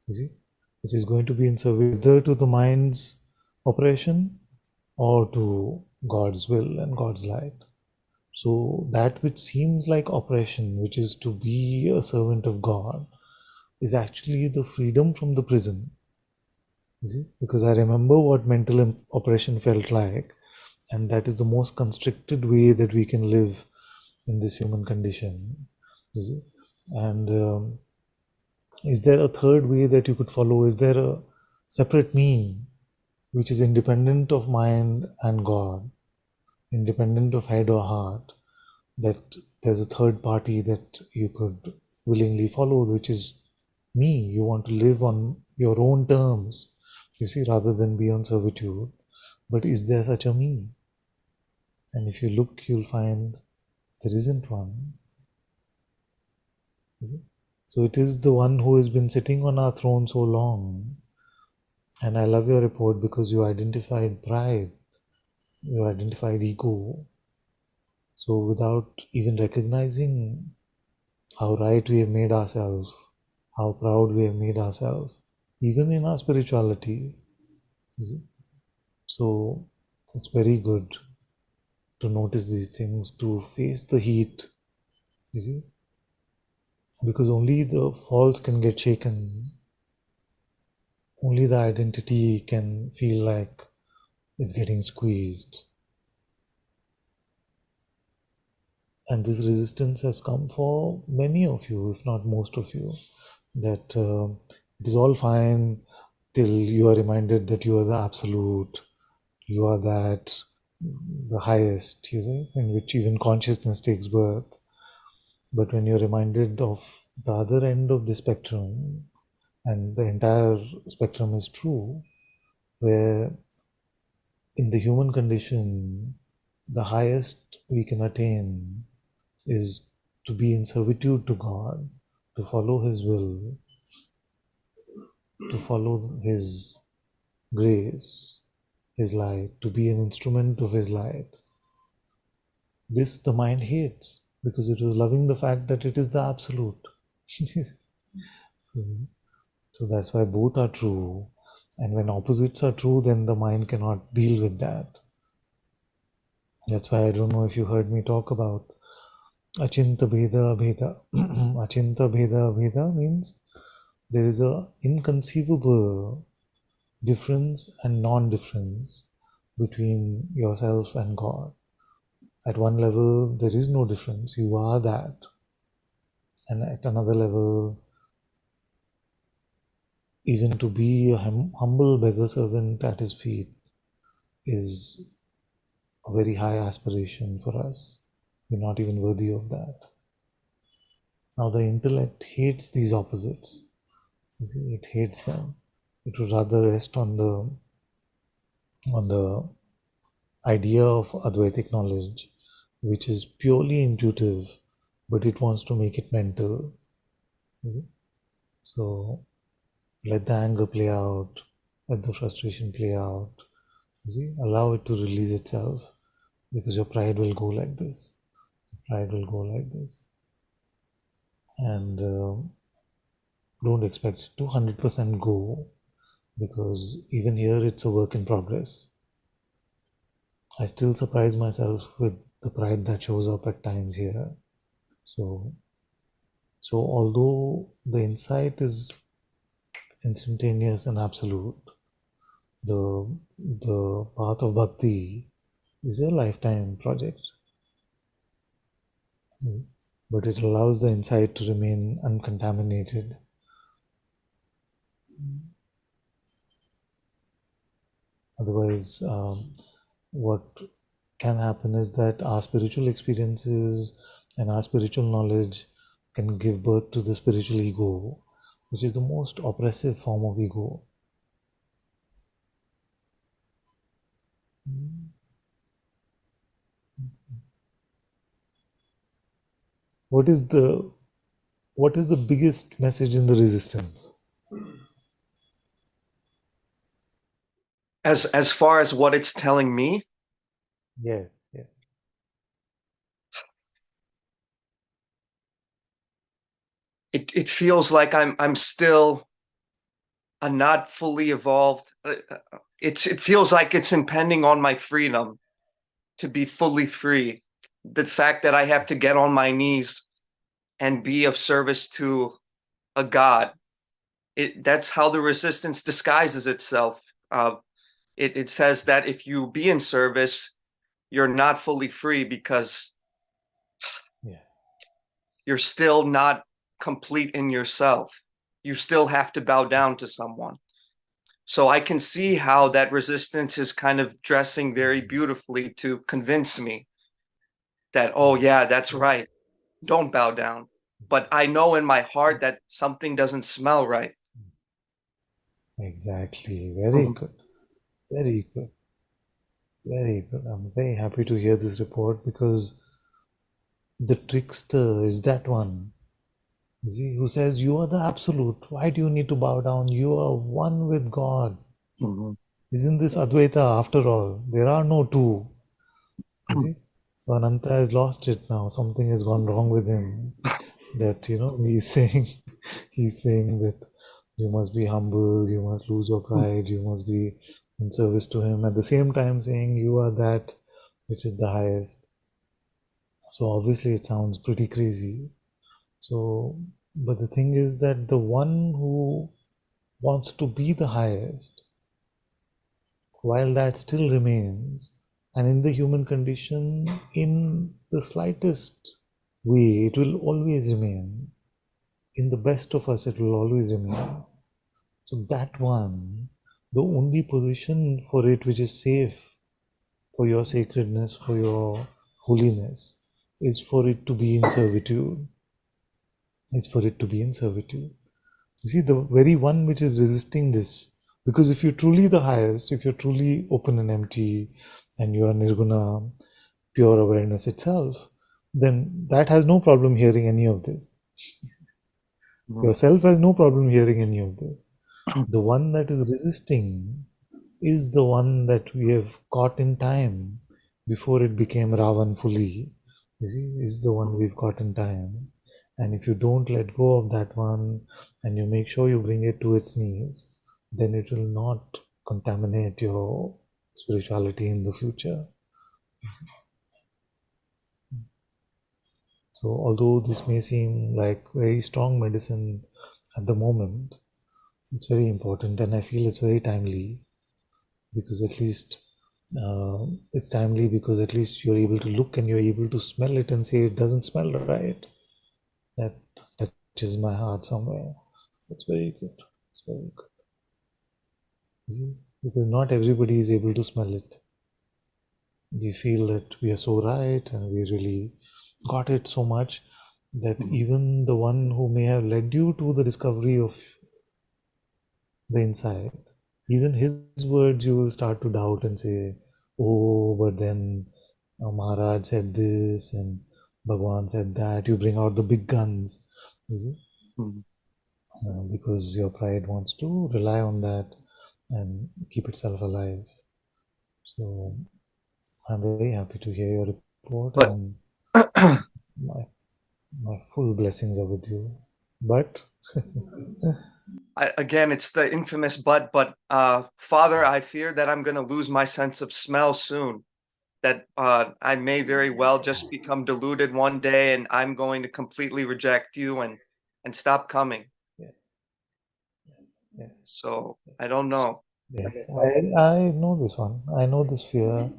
You see, it is going to be in service either to the mind's oppression or to God's will and God's light. So that which seems like oppression, which is to be a servant of God, is actually the freedom from the prison. You see? Because I remember what mental oppression felt like, and that is the most constricted way that we can live in this human condition. You see? And is there a third way that you could follow? Is there a separate me which is independent of mind and God, independent of head or heart, that there's a third party that you could willingly follow, which is me? You want to live on your own terms, you see, rather than be on servitude. But is there such a me? And if you look, you'll find there isn't one. So it is the one who has been sitting on our throne so long. And I love your report because you identified pride, you identified ego. So without even recognizing how right we have made ourselves, how proud we have made ourselves, even in our spirituality. So it's very good to notice these things, to face the heat, you see, because only the false can get shaken. Only the identity can feel like it's getting squeezed. And this resistance has come for many of you, if not most of you, that it is all fine till you are reminded that you are the absolute, you are that, the highest, you see, in which even consciousness takes birth. But when you're reminded of the other end of the spectrum, and the entire spectrum is true, where in the human condition, the highest we can attain is to be in servitude to God, to follow His will, to follow His grace, His light, to be an instrument of His light. This the mind hates because it was loving the fact that it is the absolute. So that's why both are true. And when opposites are true, then the mind cannot deal with that. That's why I don't know if you heard me talk about Achinta Bheda Abheda. Achinta Bheda Abheda means there is a inconceivable difference and non-difference between yourself and God. At one level, there is no difference. You are that. And at another level, even to be a humble beggar servant at His feet is a very high aspiration for us. We're not even worthy of that. Now the intellect hates these opposites. You see, it hates them. It would rather rest on the idea of Advaitic knowledge, which is purely intuitive, but it wants to make it mental. So let the anger play out, let the frustration play out. You see, allow it to release itself, because your pride will go like this. Pride will go like this. And don't expect it to 100% go, because even here it's a work in progress. I still surprise myself with the pride that shows up at times here. So although the insight is instantaneous and absolute, the path of bhakti is a lifetime project. But it allows the insight to remain uncontaminated. Otherwise, what can happen is that our spiritual experiences and our spiritual knowledge can give birth to the spiritual ego, which is the most oppressive form of ego. What is the biggest message in the resistance? As far as what it's telling me, Yes. it feels like I'm still a not fully evolved. It feels like it's impending on my freedom to be fully free, the fact that I have to get on my knees and be of service to a God. That's how the resistance disguises itself. It says that if you be in service, you're not fully free because you're still not complete in yourself. You still have to bow down to someone. So I can see how that resistance is kind of dressing very beautifully to convince me that, oh yeah, that's right. Don't bow down. But I know in my heart that something doesn't smell right. Exactly. Very good. Very good. Very good. I'm very happy to hear this report because the trickster is that one, you see, who says, you are the absolute. Why do you need to bow down? You are one with God. Isn't this Advaita after all? There are no two. You see? So Ananta has lost it now. Something has gone wrong with him. That, he's saying that you must be humble, you must lose your pride, you must be in service to him. At the same time saying you are that which is the highest. So obviously it sounds pretty crazy. So, but the thing is that the one who wants to be the highest, while that still remains, and in the human condition, in the slightest way, it will always remain. In the best of us, it will always remain. So that one, the only position for it which is safe for your sacredness, for your holiness, is for it to be in servitude. Is for it to be in servitude. You see, the very one which is resisting this, because if you're truly the highest, if you're truly open and empty, and you are nirguna, pure awareness itself, then that has no problem hearing any of this. Yourself has no problem hearing any of this. The one that is resisting is the one that we have caught in time before it became Ravan fully. You see, is the one we've caught in time. And if you don't let go of that one and you make sure you bring it to its knees, then it will not contaminate your spirituality in the future. So, although this may seem like very strong medicine at the moment, it's very important, and I feel it's very timely because at least it's timely because at least you're able to look and you're able to smell it and say it doesn't smell right. That touches my heart somewhere. It's very good. It's very good. You see? Because not everybody is able to smell it. We feel that we are so right and we really got it so much that even the one who may have led you to the discovery of the insight, even his words you will start to doubt and say, oh, but then Maharaj said this and Bhagwan said that. You bring out the big guns, you see? Because your pride wants to rely on that and keep itself alive. So I'm very happy to hear your report, and my full blessings are with you. But Again, it's the infamous but. Father, I fear that I'm going to lose my sense of smell soon. That I may very well just become deluded one day, and I'm going to completely reject you and stop coming. Yes. So I don't know. Yes, I know this one. I know this fear.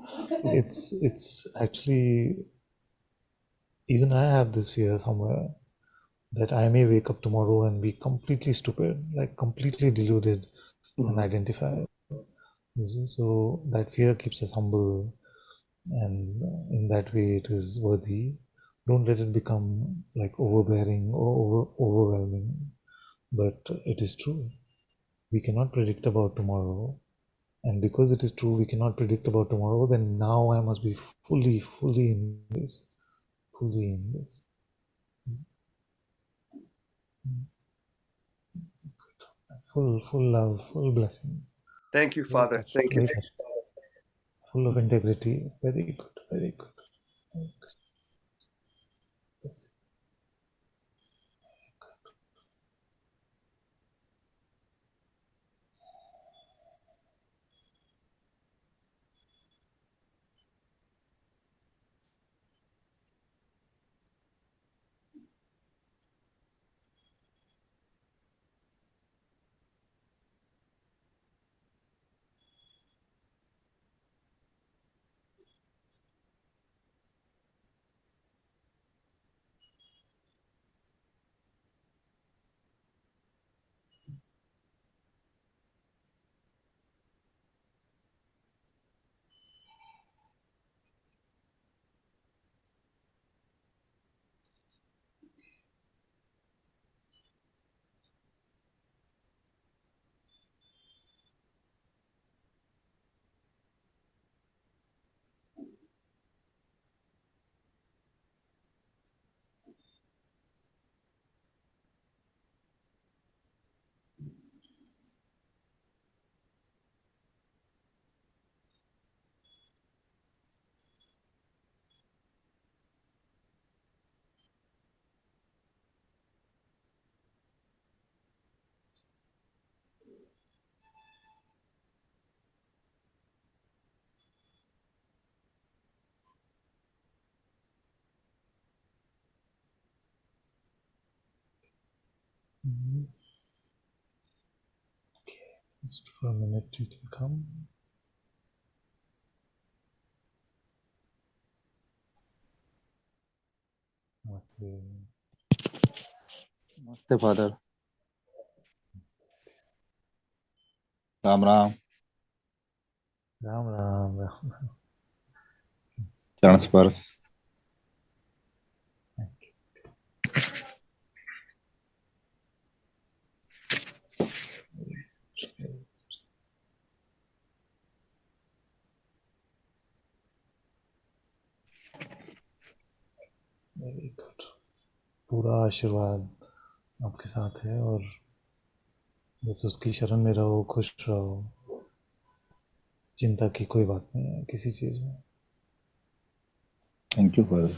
It's actually, even I have this fear somewhere that I may wake up tomorrow and be completely stupid, like completely deluded and identified. You see? So that fear keeps us humble, and in that way it is worthy. Don't let it become like overbearing or overwhelming. But it is true. We cannot predict about tomorrow. And because it is true, we cannot predict about tomorrow, then now I must be fully in this. Fully in this. Full love, full blessing. Thank you, Father. Thank you. Full of integrity. Very good, very good. Very good. Yes. Just for a minute, you can come. Namaste. नमस्ते father Ram Ram Ram Ram Ram. चरण स्पर्श Thank you. Very good. पूरा आशीर्वाद आपके साथ है और बस उसकी शरण में रहो, खुश रहो, चिंता की कोई बात नहीं है किसी चीज में. Thank you father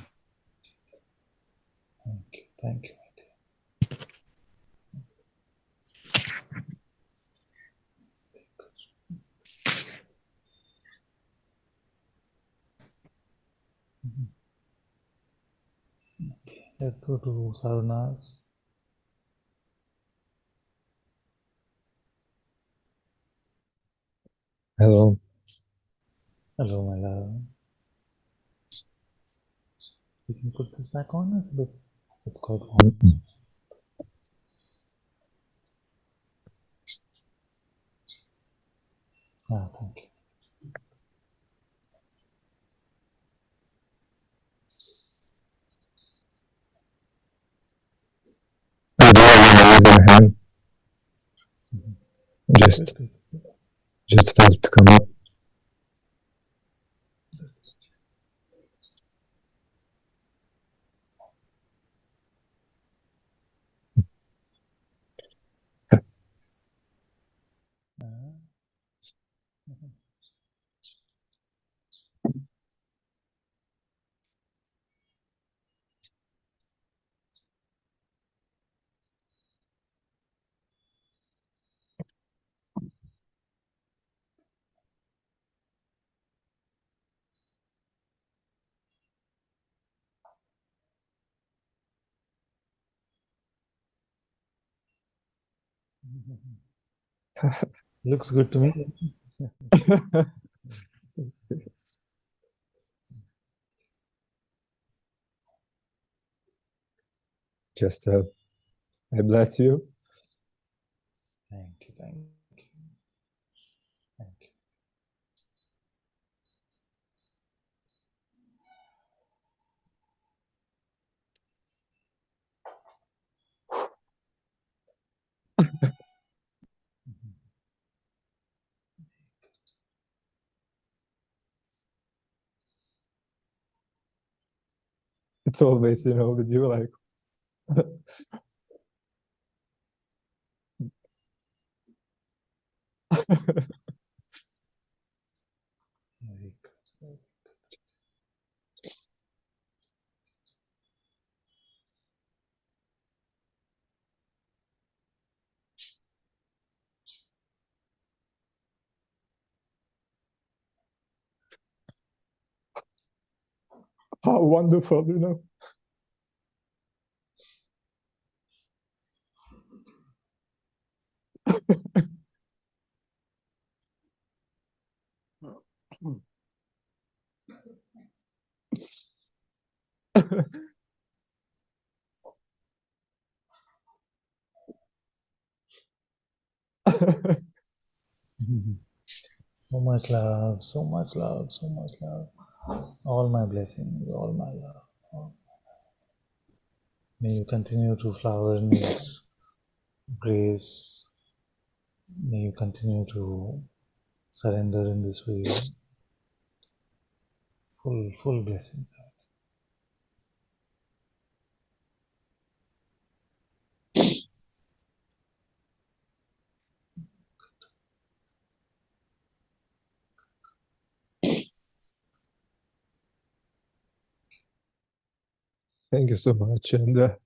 thank you. Let's go to Sarunas. Hello. Hello, my love. You can put this back on. It's a bit. It's quite on. Thank you. I don't want to raise my hand. Just felt to come up. Looks good to me. Just I bless you. Thank you. Thank you. Thank you. It's always, with you, like. Very good. How wonderful, So much love, so much love, so much love. All my blessings, all my love. May you continue to flower in His grace. May you continue to surrender in this way. Full blessings. Thank you so much. And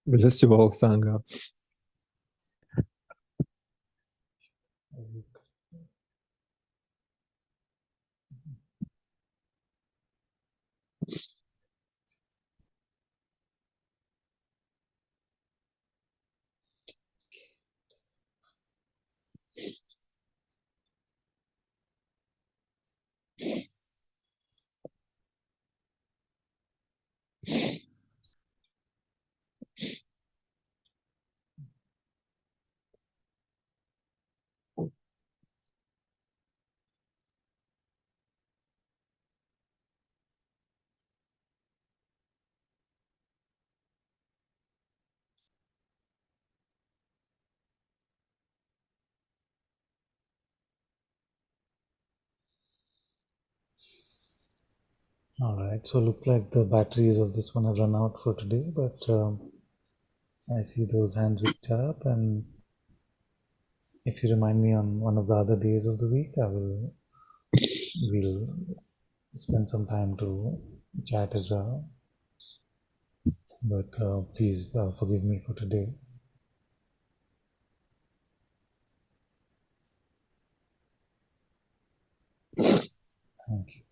bless you all, Sangha. All right, so looks like the batteries of this one have run out for today, but I see those hands which are up, and if you remind me on one of the other days of the week, we'll spend some time to chat as well. But please forgive me for today. Thank you.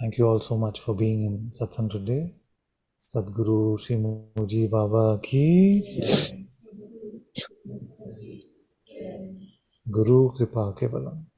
Thank you all so much for being in Satsang today. Sadhguru Shri Muji Baba ki Guru Kripa Kevalam.